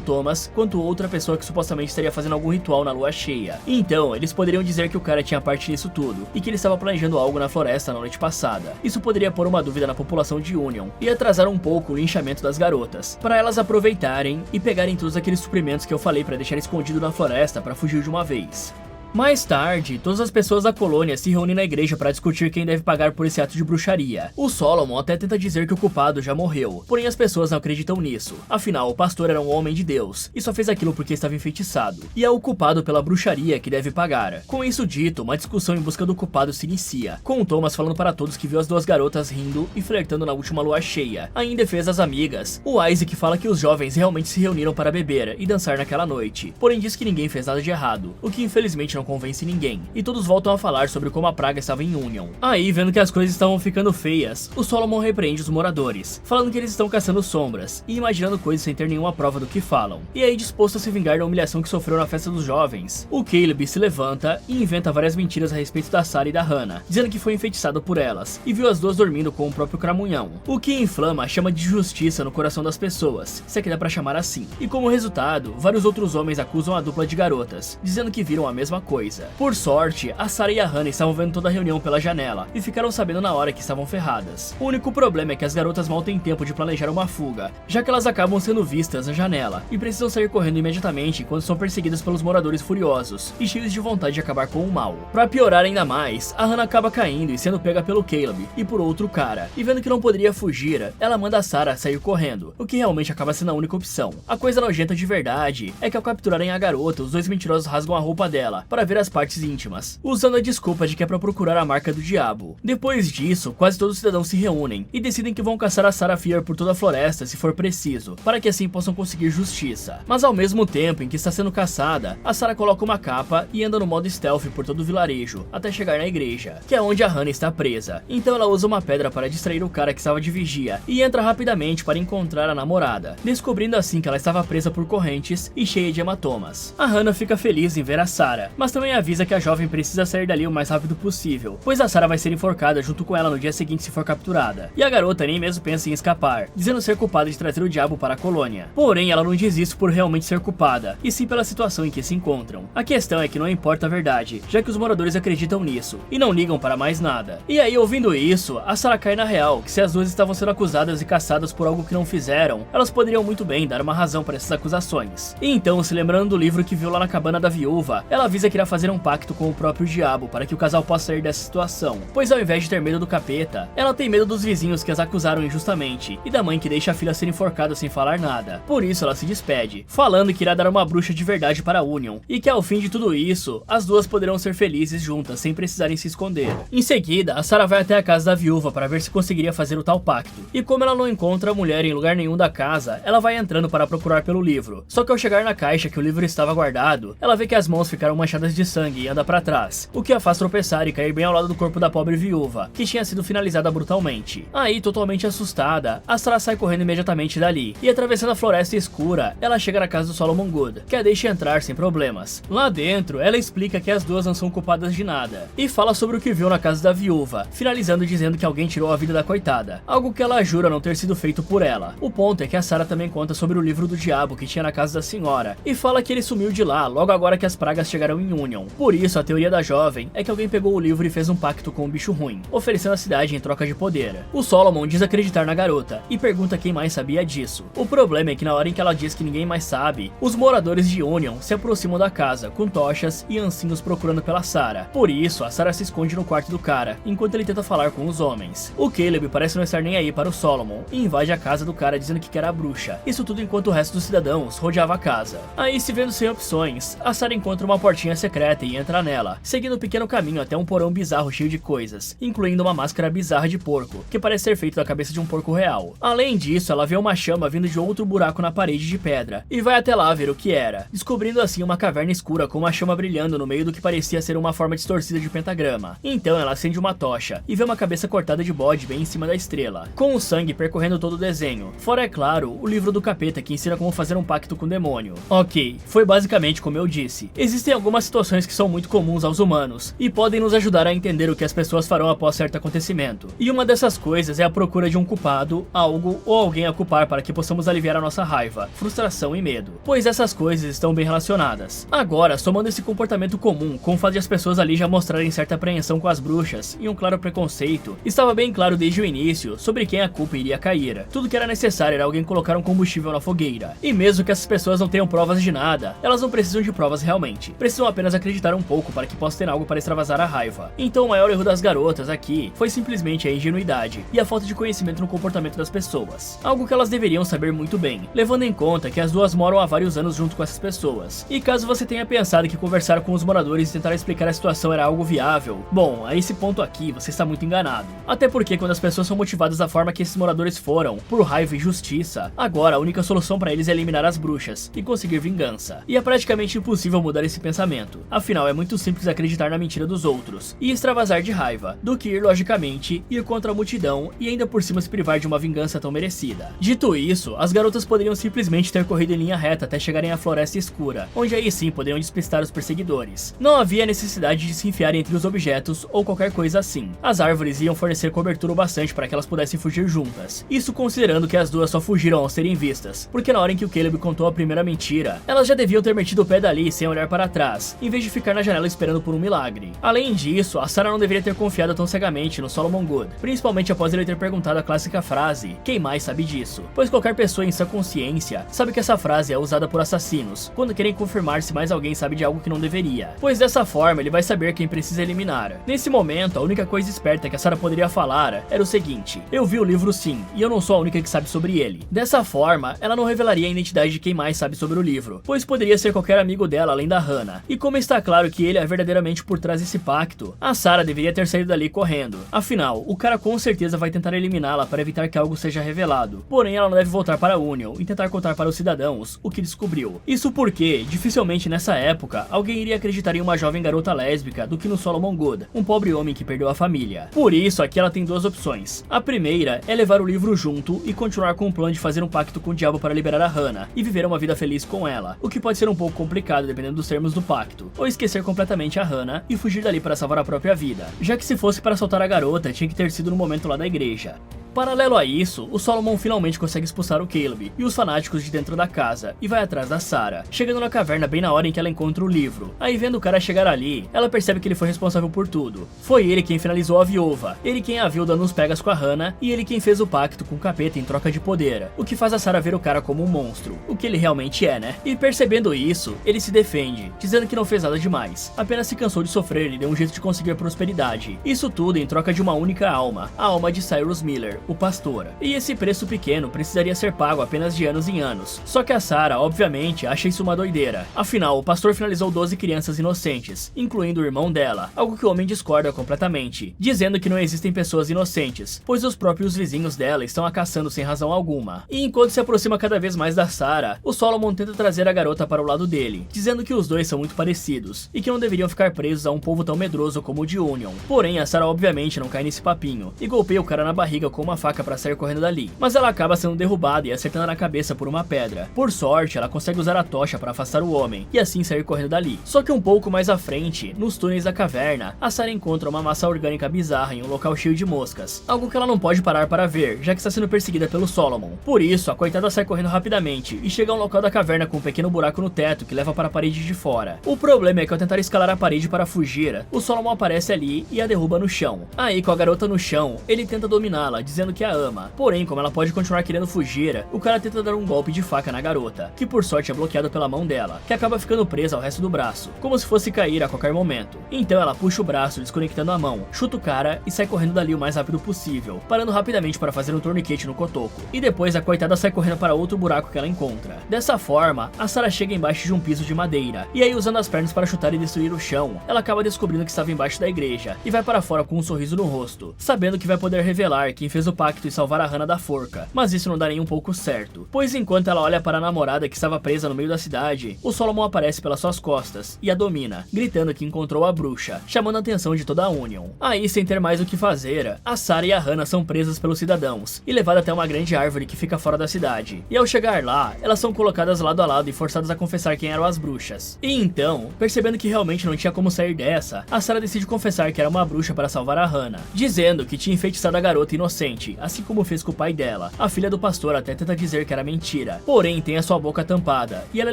Thomas quanto outra pessoa que supostamente estaria fazendo algum ritual na lua cheia. Então, eles poderiam dizer que o cara tinha parte nisso tudo, e que ele estava planejando algo na floresta na noite passada. Isso poderia pôr uma dúvida na população de Union, e atrasar um pouco o linchamento das garotas, para elas aproveitarem e pegarem todos aqueles suprimentos que eu falei para deixar escondido na floresta para fugir de uma vez. Mais tarde, todas as pessoas da colônia se reúnem na igreja para discutir quem deve pagar por esse ato de bruxaria. O Solomon até tenta dizer que o culpado já morreu, porém as pessoas não acreditam nisso. Afinal, o pastor era um homem de Deus, e só fez aquilo porque estava enfeitiçado, e é o culpado pela bruxaria que deve pagar. Com isso dito, uma discussão em busca do culpado se inicia, com o Thomas falando para todos que viu as duas garotas rindo e flertando na última lua cheia. Aí, em defesa das amigas, o Isaac fala que os jovens realmente se reuniram para beber e dançar naquela noite, porém diz que ninguém fez nada de errado, o que infelizmente não convence ninguém, e todos voltam a falar sobre como a praga estava em Union. Aí, vendo que as coisas estavam ficando feias, o Solomon repreende os moradores, falando que eles estão caçando sombras, e imaginando coisas sem ter nenhuma prova do que falam. E aí, disposto a se vingar da humilhação que sofreu na festa dos jovens, o Caleb se levanta e inventa várias mentiras a respeito da Sarah e da Hannah, dizendo que foi enfeitiçado por elas, e viu as duas dormindo com o próprio Cramunhão, o que inflama a chama de justiça no coração das pessoas, se é que dá pra chamar assim. E como resultado, vários outros homens acusam a dupla de garotas, dizendo que viram a mesma coisa. Por sorte, a Sarah e a Hannah estavam vendo toda a reunião pela janela e ficaram sabendo na hora que estavam ferradas. O único problema é que as garotas mal têm tempo de planejar uma fuga, já que elas acabam sendo vistas na janela e precisam sair correndo imediatamente quando são perseguidas pelos moradores furiosos e cheios de vontade de acabar com o mal. Pra piorar ainda mais, a Hannah acaba caindo e sendo pega pelo Caleb e por outro cara, e vendo que não poderia fugir, ela manda a Sarah sair correndo, o que realmente acaba sendo a única opção. A coisa nojenta de verdade é que ao capturarem a garota, os dois mentirosos rasgam a roupa dela para ver as partes íntimas, usando a desculpa de que é pra procurar a marca do diabo. Depois disso, quase todos os cidadãos se reúnem e decidem que vão caçar a Sarah Fier por toda a floresta se for preciso, para que assim possam conseguir justiça. Mas ao mesmo tempo em que está sendo caçada, a Sarah coloca uma capa e anda no modo stealth por todo o vilarejo, até chegar na igreja, que é onde a Hannah está presa. Então ela usa uma pedra para distrair o cara que estava de vigia e entra rapidamente para encontrar a namorada, descobrindo assim que ela estava presa por correntes e cheia de hematomas. A Hannah fica feliz em ver a Sarah, mas também avisa que a jovem precisa sair dali o mais rápido possível, pois a Sarah vai ser enforcada junto com ela no dia seguinte se for capturada. E a garota nem mesmo pensa em escapar, dizendo ser culpada de trazer o diabo para a colônia. Porém, ela não diz isso por realmente ser culpada, e sim pela situação em que se encontram. A questão é que não importa a verdade, já que os moradores acreditam nisso, e não ligam para mais nada. E aí, ouvindo isso, a Sarah cai na real, que se as duas estavam sendo acusadas e caçadas por algo que não fizeram, elas poderiam muito bem dar uma razão para essas acusações. E então, se lembrando do livro que viu lá na cabana da viúva, ela avisa que irá fazer um pacto com o próprio diabo para que o casal possa sair dessa situação, pois ao invés de ter medo do capeta, ela tem medo dos vizinhos que as acusaram injustamente e da mãe que deixa a filha ser enforcada sem falar nada. Por isso ela se despede, falando que irá dar uma bruxa de verdade para a Union e que ao fim de tudo isso, as duas poderão ser felizes juntas sem precisarem se esconder. Em seguida, a Sarah vai até a casa da viúva para ver se conseguiria fazer o tal pacto, e como ela não encontra a mulher em lugar nenhum da casa, ela vai entrando para procurar pelo livro. Só que ao chegar na caixa que o livro estava guardado, ela vê que as mãos ficaram manchadas de sangue e anda para trás, o que a faz tropeçar e cair bem ao lado do corpo da pobre viúva, que tinha sido finalizada brutalmente. Aí, totalmente assustada, a Sarah sai correndo imediatamente dali, e atravessando a floresta escura, ela chega na casa do Solomon Good, que a deixa entrar sem problemas. Lá dentro, ela explica que as duas não são culpadas de nada, e fala sobre o que viu na casa da viúva, finalizando dizendo que alguém tirou a vida da coitada, algo que ela jura não ter sido feito por ela. O ponto é que a Sarah também conta sobre o livro do diabo que tinha na casa da senhora, e fala que ele sumiu de lá logo agora que as pragas chegaram em Union. Por isso, a teoria da jovem é que alguém pegou o livro e fez um pacto com um bicho ruim, oferecendo a cidade em troca de poder. O Solomon diz acreditar na garota, e pergunta quem mais sabia disso. O problema é que na hora em que ela diz que ninguém mais sabe, os moradores de Union se aproximam da casa, com tochas e ancinhos procurando pela Sarah. Por isso, a Sarah se esconde no quarto do cara, enquanto ele tenta falar com os homens. O Caleb parece não estar nem aí para o Solomon, e invade a casa do cara dizendo que quer a bruxa. Isso tudo enquanto o resto dos cidadãos rodeava a casa. Aí, se vendo sem opções, a Sarah encontra uma portinha secreta e entra nela, seguindo um pequeno caminho até um porão bizarro cheio de coisas, incluindo uma máscara bizarra de porco, que parece ser feito da cabeça de um porco real. Além disso, ela vê uma chama vindo de outro buraco na parede de pedra, e vai até lá ver o que era, descobrindo assim uma caverna escura com uma chama brilhando no meio do que parecia ser uma forma distorcida de pentagrama. Então ela acende uma tocha, e vê uma cabeça cortada de bode bem em cima da estrela, com o sangue percorrendo todo o desenho, fora é claro, o livro do capeta que ensina como fazer um pacto com o demônio. Ok, foi basicamente como eu disse. Existem algumas situações que são muito comuns aos humanos, e podem nos ajudar a entender o que as pessoas farão após certo acontecimento. E uma dessas coisas é a procura de um culpado, algo ou alguém a culpar para que possamos aliviar a nossa raiva, frustração e medo, pois essas coisas estão bem relacionadas. Agora, somando esse comportamento comum com o fato de as pessoas ali já mostrarem certa apreensão com as bruxas e um claro preconceito, estava bem claro desde o início sobre quem a culpa iria cair. Tudo que era necessário era alguém colocar um combustível na fogueira. E mesmo que essas pessoas não tenham provas de nada, elas não precisam de provas realmente. Precisam apenas acreditar um pouco para que possa ter algo para extravasar a raiva. Então o maior erro das garotas aqui foi simplesmente a ingenuidade e a falta de conhecimento no comportamento das pessoas. Algo que elas deveriam saber muito bem, levando em conta que as duas moram há vários anos junto com essas pessoas. E caso você tenha pensado que conversar com os moradores e tentar explicar a situação era algo viável, bom, a esse ponto aqui você está muito enganado. Até porque quando as pessoas são motivadas da forma que esses moradores foram, por raiva e justiça, agora a única solução para eles é eliminar as bruxas e conseguir vingança. E é praticamente impossível mudar esse pensamento. Afinal, é muito simples acreditar na mentira dos outros e extravasar de raiva, do que ir logicamente, ir contra a multidão e ainda por cima se privar de uma vingança tão merecida. Dito isso, as garotas poderiam simplesmente ter corrido em linha reta até chegarem à floresta escura, onde aí sim poderiam despistar os perseguidores. Não havia necessidade de se enfiar entre os objetos ou qualquer coisa assim. As árvores iam fornecer cobertura o bastante para que elas pudessem fugir juntas. Isso considerando que as duas só fugiram ao serem vistas, porque na hora em que o Caleb contou a primeira mentira, elas já deviam ter metido o pé dali sem olhar para trás, em vez de ficar na janela esperando por um milagre. Além disso, a Sarah não deveria ter confiado tão cegamente no Solomon Good, principalmente após ele ter perguntado a clássica frase, quem mais sabe disso? Pois qualquer pessoa em sua consciência sabe que essa frase é usada por assassinos, quando querem confirmar se mais alguém sabe de algo que não deveria, pois dessa forma ele vai saber quem precisa eliminar. Nesse momento, a única coisa esperta que a Sarah poderia falar era o seguinte, eu vi o livro sim, e eu não sou a única que sabe sobre ele. Dessa forma, ela não revelaria a identidade de quem mais sabe sobre o livro, pois poderia ser qualquer amigo dela além da Hannah. E como está claro que ele é verdadeiramente por trás desse pacto, a Sarah deveria ter saído dali correndo. Afinal, o cara com certeza vai tentar eliminá-la para evitar que algo seja revelado. Porém, ela não deve voltar para a Union e tentar contar para os cidadãos o que descobriu. Isso porque, dificilmente nessa época, alguém iria acreditar em uma jovem garota lésbica do que no Solomon Good, um pobre homem que perdeu a família. Por isso, aqui ela tem duas opções. A primeira é levar o livro junto e continuar com o plano de fazer um pacto com o diabo para liberar a Hannah e viver uma vida feliz com ela, o que pode ser um pouco complicado dependendo dos termos do pacto, ou esquecer completamente a Hannah e fugir dali para salvar a própria vida, já que se fosse para soltar a garota, tinha que ter sido no momento lá da igreja. Paralelo a isso, o Solomon finalmente consegue expulsar o Caleb e os fanáticos de dentro da casa e vai atrás da Sarah, chegando na caverna bem na hora em que ela encontra o livro. Aí vendo o cara chegar ali, ela percebe que ele foi responsável por tudo. Foi ele quem finalizou a viúva, ele quem a viu dando uns pegas com a Hannah e ele quem fez o pacto com o capeta em troca de poder, o que faz a Sarah ver o cara como um monstro, o que ele realmente é, né? E percebendo isso, ele se defende, dizendo que não fez nada demais, apenas se cansou de sofrer e deu um jeito de conseguir prosperidade. Isso tudo em troca de uma única alma, a alma de Cyrus Miller, o pastor. E esse preço pequeno precisaria ser pago apenas de anos em anos. Só que a Sarah, obviamente, acha isso uma doideira. Afinal, o pastor finalizou 12 crianças inocentes, incluindo o irmão dela, algo que o homem discorda completamente, dizendo que não existem pessoas inocentes, pois os próprios vizinhos dela estão a caçando sem razão alguma. E enquanto se aproxima cada vez mais da Sarah, o Solomon tenta trazer a garota para o lado dele, dizendo que os dois são muito parecidos, e que não deveriam ficar presos a um povo tão medroso como o de Union. Porém, a Sarah obviamente não cai nesse papinho, e golpeia o cara na barriga com uma faca para sair correndo dali, mas ela acaba sendo derrubada e acertando na cabeça por uma pedra. Por sorte, ela consegue usar a tocha para afastar o homem, e assim sair correndo dali. Só que um pouco mais à frente, nos túneis da caverna, a Sarah encontra uma massa orgânica bizarra em um local cheio de moscas, algo que ela não pode parar para ver, já que está sendo perseguida pelo Solomon. Por isso, a coitada sai correndo rapidamente e chega a um local da caverna com um pequeno buraco no teto que leva para a parede de fora. O problema é que ao tentar escalar a parede para fugir, o Solomon aparece ali e a derruba no chão. Aí, com a garota no chão, ele tenta dominá-la, dizendo dizendo que a ama. Porém, como ela pode continuar querendo fugir, o cara tenta dar um golpe de faca na garota, que por sorte é bloqueado pela mão dela, que acaba ficando presa ao resto do braço, como se fosse cair a qualquer momento. Então ela puxa o braço, desconectando a mão, chuta o cara e sai correndo dali o mais rápido possível, parando rapidamente para fazer um torniquete no cotoco. E depois a coitada sai correndo para outro buraco que ela encontra. Dessa forma, a Sarah chega embaixo de um piso de madeira, e aí usando as pernas para chutar e destruir o chão, ela acaba descobrindo que estava embaixo da igreja, e vai para fora com um sorriso no rosto, sabendo que vai poder revelar quem fez o pacto e salvar a Hannah da forca. Mas isso não dá nem um pouco certo, pois enquanto ela olha para a namorada que estava presa no meio da cidade, o Solomon aparece pelas suas costas e a domina, gritando que encontrou a bruxa, chamando a atenção de toda a Union. Aí, sem ter mais o que fazer, a Sarah e a Hannah são presas pelos cidadãos e levadas até uma grande árvore que fica fora da cidade. E ao chegar lá, elas são colocadas lado a lado e forçadas a confessar quem eram as bruxas. E então, percebendo que realmente não tinha como sair dessa, a Sarah decide confessar que era uma bruxa para salvar a Hannah, dizendo que tinha enfeitiçado a garota inocente, assim como fez com o pai dela. A filha do pastor até tenta dizer que era mentira, porém tem a sua boca tampada, e ela é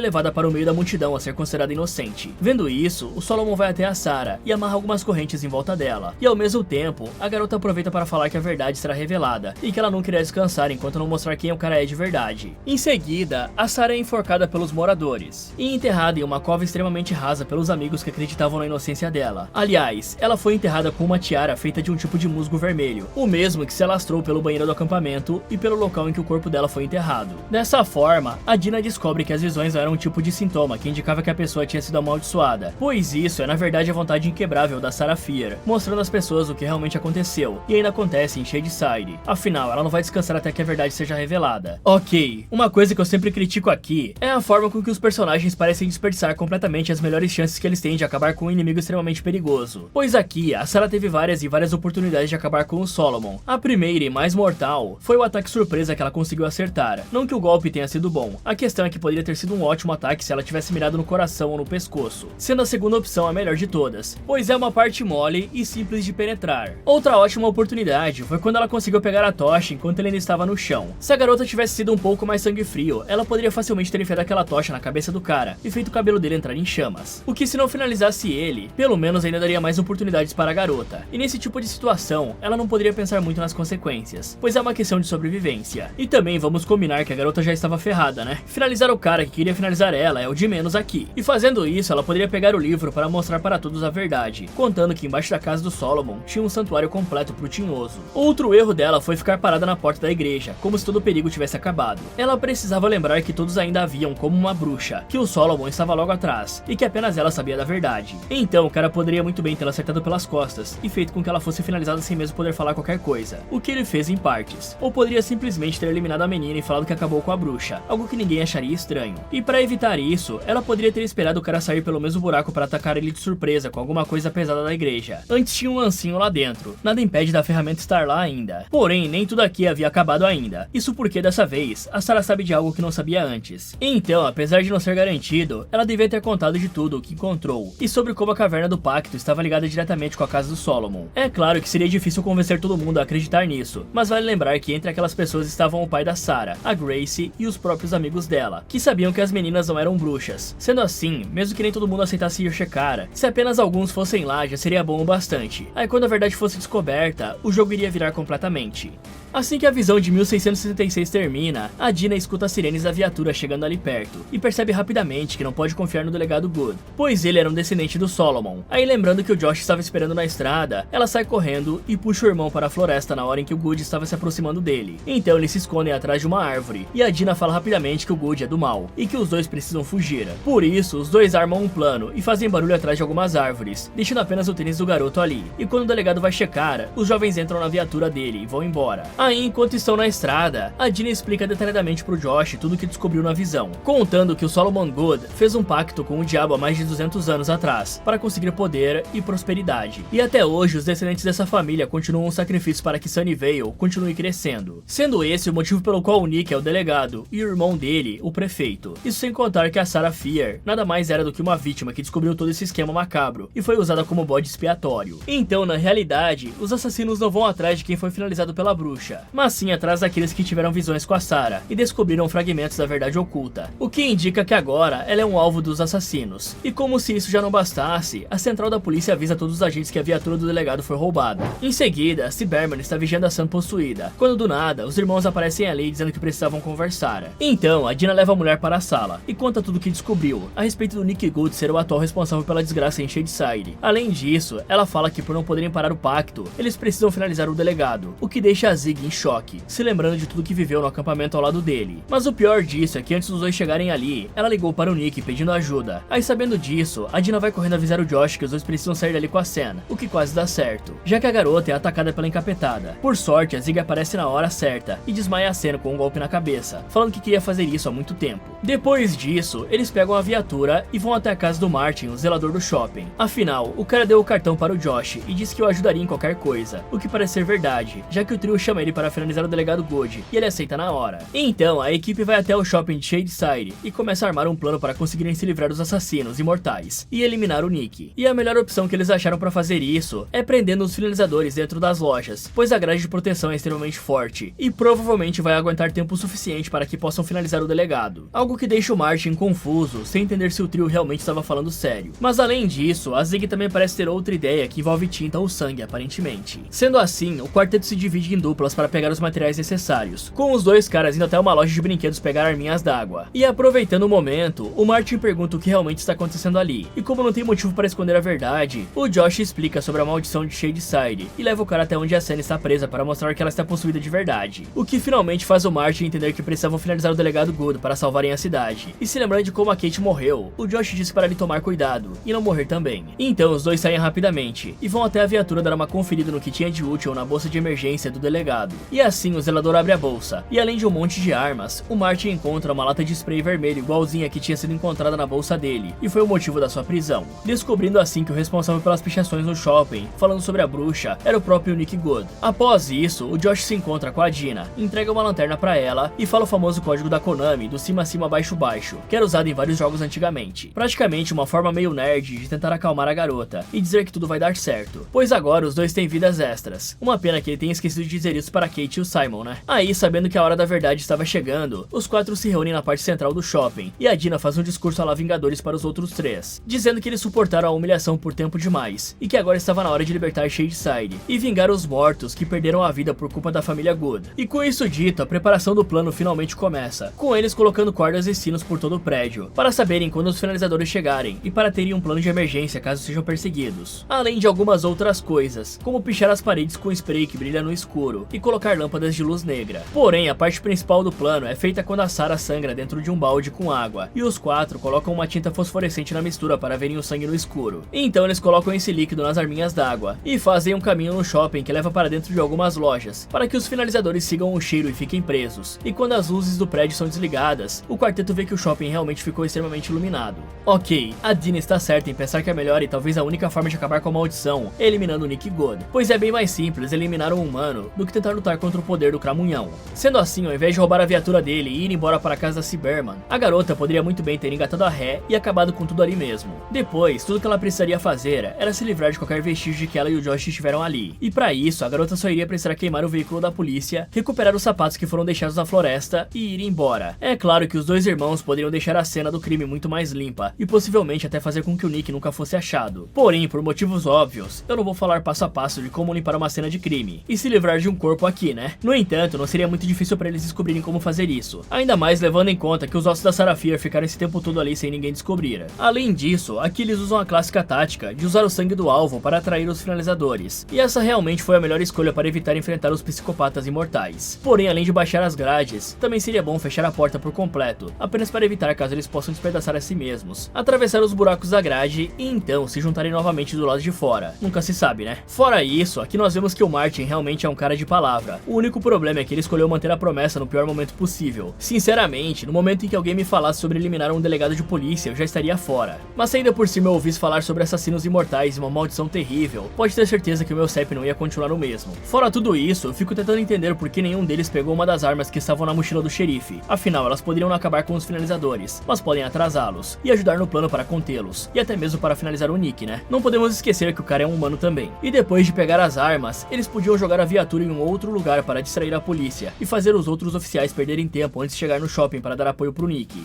levada para o meio da multidão a ser considerada inocente. Vendo isso, o Solomon vai até a Sarah e amarra algumas correntes em volta dela, e ao mesmo tempo, a garota aproveita para falar que a verdade será revelada, e que ela não queria descansar enquanto não mostrar quem o cara é de verdade. Em seguida, a Sarah é enforcada pelos moradores, e enterrada em uma cova extremamente rasa pelos amigos que acreditavam na inocência dela. Aliás, ela foi enterrada com uma tiara feita de um tipo de musgo vermelho, o mesmo que se alastrou pelo banheiro do acampamento e pelo local em que o corpo dela foi enterrado. Dessa forma, a Dina descobre que as visões eram um tipo de sintoma que indicava que a pessoa tinha sido amaldiçoada, pois isso é na verdade a vontade inquebrável da Sarah Fier, mostrando às pessoas o que realmente aconteceu, e ainda acontece em Shadyside. Afinal, ela não vai descansar até que a verdade seja revelada. Ok, uma coisa que eu sempre critico aqui é a forma com que os personagens parecem desperdiçar completamente as melhores chances que eles têm de acabar com um inimigo extremamente perigoso. Pois aqui, a Sarah teve várias oportunidades de acabar com o Solomon. A primeira e mais mortal foi o ataque surpresa que ela conseguiu acertar. Não que o golpe tenha sido bom, a questão é que poderia ter sido um ótimo ataque se ela tivesse mirado no coração ou no pescoço, sendo a segunda opção a melhor de todas, pois é uma parte mole e simples de penetrar. Outra ótima oportunidade foi quando ela conseguiu pegar a tocha enquanto ele ainda estava no chão. Se a garota tivesse sido um pouco mais sangue frio, ela poderia facilmente ter enfiado aquela tocha na cabeça do cara e feito o cabelo dele entrar em chamas. O que, se não finalizasse ele, pelo menos ainda daria mais oportunidades para a garota. E nesse tipo de situação, ela não poderia pensar muito nas consequências, pois é uma questão de sobrevivência. E também vamos combinar que a garota já estava ferrada, né? Finalizar o cara que queria finalizar ela é o de menos aqui. E fazendo isso, ela poderia pegar o livro para mostrar para todos a verdade, contando que embaixo da casa do Solomon tinha um santuário completo pro tinhoso. Outro erro dela foi ficar parada na porta da igreja, como se todo o perigo tivesse acabado. Ela precisava lembrar que todos ainda a viam como uma bruxa, que o Solomon estava logo atrás, e que apenas ela sabia da verdade. Então o cara poderia muito bem tê-la acertado pelas costas, e feito com que ela fosse finalizada sem mesmo poder falar qualquer coisa, o que ele fez em partes. Ou poderia simplesmente ter eliminado a menina e falado que acabou com a bruxa, algo que ninguém acharia estranho. E para evitar isso, ela poderia ter esperado o cara sair pelo mesmo buraco para atacar ele de surpresa com alguma coisa pesada da igreja. Antes tinha um lancinho lá dentro, nada impede da ferramenta estar lá ainda. Porém, nem tudo aqui havia acabado ainda. Isso porque dessa vez, a Sarah sabe de algo que não sabia antes. Então, apesar de não ser garantido, ela devia ter contado de tudo o que encontrou, e sobre como a caverna do pacto estava ligada diretamente com a casa do Solomon. É claro que seria difícil convencer todo mundo a acreditar nisso, mas vale lembrar que entre aquelas pessoas estavam o pai da Sarah, a Gracie e os próprios amigos dela, que sabiam que as meninas não eram bruxas. Sendo assim, mesmo que nem todo mundo aceitasse ir checar, se apenas alguns fossem lá já seria bom o bastante. Aí quando a verdade fosse descoberta, o jogo iria virar completamente. Assim que a visão de 1666 termina, a Dina escuta as sirenes da viatura chegando ali perto, e percebe rapidamente que não pode confiar no delegado Good, pois ele era um descendente do Solomon. Aí lembrando que o Josh estava esperando na estrada, ela sai correndo e puxa o irmão para a floresta na hora em que o Good estava se aproximando dele. Então eles se escondem atrás de uma árvore, e a Dina fala rapidamente que o Good é do mal, e que os dois precisam fugir. Por isso, os dois armam um plano e fazem barulho atrás de algumas árvores, deixando apenas o tênis do garoto ali. E quando o delegado vai checar, os jovens entram na viatura dele e vão embora. Aí, enquanto estão na estrada, a Dina explica detalhadamente pro Josh tudo o que descobriu na visão, contando que o Solomon Good fez um pacto com o diabo há mais de 200 anos atrás, para conseguir poder e prosperidade. E até hoje, os descendentes dessa família continuam um sacrifício para que Sunnyvale continue crescendo, sendo esse o motivo pelo qual o Nick é o delegado e o irmão dele, o prefeito. Isso sem contar que a Sarah Fier nada mais era do que uma vítima que descobriu todo esse esquema macabro e foi usada como bode expiatório. Então, na realidade, os assassinos não vão atrás de quem foi finalizado pela bruxa, bruxa, mas sim atrás daqueles que tiveram visões com a Sarah e descobriram fragmentos da verdade oculta, o que indica que agora ela é um alvo dos assassinos. E como se isso já não bastasse, a central da polícia avisa todos os agentes que a viatura do delegado foi roubada. Em seguida, Cyberman está vigiando a Sam possuída, quando do nada, os irmãos aparecem ali dizendo que precisavam conversar. Então, a Dina leva a mulher para a sala e conta tudo o que descobriu a respeito do Nick Good ser o atual responsável pela desgraça em Shadyside. Além disso, ela fala que por não poderem parar o pacto, eles precisam finalizar o delegado, o que deixa a Zig em choque, se lembrando de tudo que viveu no acampamento ao lado dele. Mas o pior disso é que antes dos dois chegarem ali, ela ligou para o Nick pedindo ajuda. Aí sabendo disso, a Dina vai correndo avisar o Josh que os dois precisam sair dali com a Sam, o que quase dá certo, já que a garota é atacada pela encapetada. Por sorte, a Zig aparece na hora certa e desmaia a Sam com um golpe na cabeça, falando que queria fazer isso há muito tempo. Depois disso, eles pegam a viatura e vão até a casa do Martin, o zelador do shopping. Afinal, o cara deu o cartão para o Josh e disse que o ajudaria em qualquer coisa, o que parece ser verdade, já que o trio chama ele para finalizar o delegado Good e ele aceita na hora. Então, a equipe vai até o shopping de Shadyside e começa a armar um plano para conseguirem se livrar dos assassinos imortais e eliminar o Nick. E a melhor opção que eles acharam para fazer isso é prendendo os finalizadores dentro das lojas, pois a grade de proteção é extremamente forte e provavelmente vai aguentar tempo suficiente para que possam finalizar o delegado. Algo que deixa o Martin confuso, sem entender se o trio realmente estava falando sério. Mas além disso, a Zig também parece ter outra ideia que envolve tinta ou sangue, aparentemente. Sendo assim, o quarteto se divide em duplas para pegar os materiais necessários, com os dois caras indo até uma loja de brinquedos pegar arminhas d'água. E aproveitando o momento, o Martin pergunta o que realmente está acontecendo ali, e como não tem motivo para esconder a verdade, o Josh explica sobre a maldição de Shadyside e leva o cara até onde a Sam está presa para mostrar que ela está possuída de verdade, o que finalmente faz o Martin entender que precisavam finalizar o delegado Good para salvarem a cidade. E se lembrando de como a Kate morreu, o Josh disse para ele tomar cuidado e não morrer também. Então os dois saem rapidamente e vão até a viatura dar uma conferida no que tinha de útil na bolsa de emergência do delegado. E assim o zelador abre a bolsa, e além de um monte de armas, o Martin encontra uma lata de spray vermelho igualzinha que tinha sido encontrada na bolsa dele, e foi o motivo da sua prisão, descobrindo assim que o responsável pelas pichações no shopping, falando sobre a bruxa, era o próprio Nick Good. Após isso, o Josh se encontra com a Dina, entrega uma lanterna pra ela e fala o famoso código da Konami do cima cima baixo baixo, que era usado em vários jogos antigamente. Praticamente uma forma meio nerd de tentar acalmar a garota e dizer que tudo vai dar certo, pois agora os dois têm vidas extras. Uma pena que ele tenha esquecido de dizer isso para Kate e o Simon, né? Aí, sabendo que a hora da verdade estava chegando, os quatro se reúnem na parte central do shopping e a Dina faz um discurso à la Vingadores para os outros três, dizendo que eles suportaram a humilhação por tempo demais e que agora estava na hora de libertar Shadyside e vingar os mortos que perderam a vida por culpa da família Good. E com isso dito, a preparação do plano finalmente começa, com eles colocando cordas e sinos por todo o prédio, para saberem quando os finalizadores chegarem e para terem um plano de emergência caso sejam perseguidos. Além de algumas outras coisas, como pichar as paredes com spray que brilha no escuro e colocar lâmpadas de luz negra. Porém, a parte principal do plano é feita quando a Sarah sangra dentro de um balde com água, e os quatro colocam uma tinta fosforescente na mistura para verem o sangue no escuro. Então eles colocam esse líquido nas arminhas d'água e fazem um caminho no shopping que leva para dentro de algumas lojas, para que os finalizadores sigam o cheiro e fiquem presos. E quando as luzes do prédio são desligadas, o quarteto vê que o shopping realmente ficou extremamente iluminado. Ok, a Dina está certa em pensar que a melhor e talvez a única forma de acabar com a maldição é eliminando o Nick Good, pois é bem mais simples eliminar um humano do que tentar lutar contra o poder do Cramunhão. Sendo assim, ao invés de roubar a viatura dele e ir embora para a casa da Cyberman, a garota poderia muito bem ter engatado a ré e acabado com tudo ali mesmo. Depois, tudo que ela precisaria fazer era se livrar de qualquer vestígio de que ela e o Josh estiveram ali. E para isso, a garota só iria precisar queimar o veículo da polícia, recuperar os sapatos que foram deixados na floresta e ir embora. É claro que os dois irmãos poderiam deixar a cena do crime muito mais limpa e possivelmente até fazer com que o Nick nunca fosse achado. Porém, por motivos óbvios, eu não vou falar passo a passo de como limpar uma cena de crime e se livrar de um corpo aqui, né? No entanto, não seria muito difícil para eles descobrirem como fazer isso, ainda mais levando em conta que os ossos da Sarah Fier ficaram esse tempo todo ali sem ninguém descobrir. Além disso, aqui eles usam a clássica tática de usar o sangue do alvo para atrair os finalizadores, e essa realmente foi a melhor escolha para evitar enfrentar os psicopatas imortais. Porém, além de baixar as grades, também seria bom fechar a porta por completo, apenas para evitar caso eles possam despedaçar a si mesmos, atravessar os buracos da grade e então se juntarem novamente do lado de fora. Nunca se sabe, né? Fora isso, aqui nós vemos que o Martin realmente é um cara de palavra. O único problema é que ele escolheu manter a promessa no pior momento possível. Sinceramente, no momento em que alguém me falasse sobre eliminar um delegado de polícia, eu já estaria fora. Mas se ainda por cima eu ouvisse falar sobre assassinos imortais e uma maldição terrível, pode ter certeza que o meu CEP não ia continuar o mesmo. Fora tudo isso, eu fico tentando entender por que nenhum deles pegou uma das armas que estavam na mochila do xerife. Afinal, elas poderiam não acabar com os finalizadores, mas podem atrasá-los e ajudar no plano para contê-los, e até mesmo para finalizar o Nick, né? Não podemos esquecer que o cara é um humano também. E depois de pegar as armas, eles podiam jogar a viatura em um outro outro lugar para distrair a polícia e fazer os outros oficiais perderem tempo antes de chegar no shopping para dar apoio pro Nick.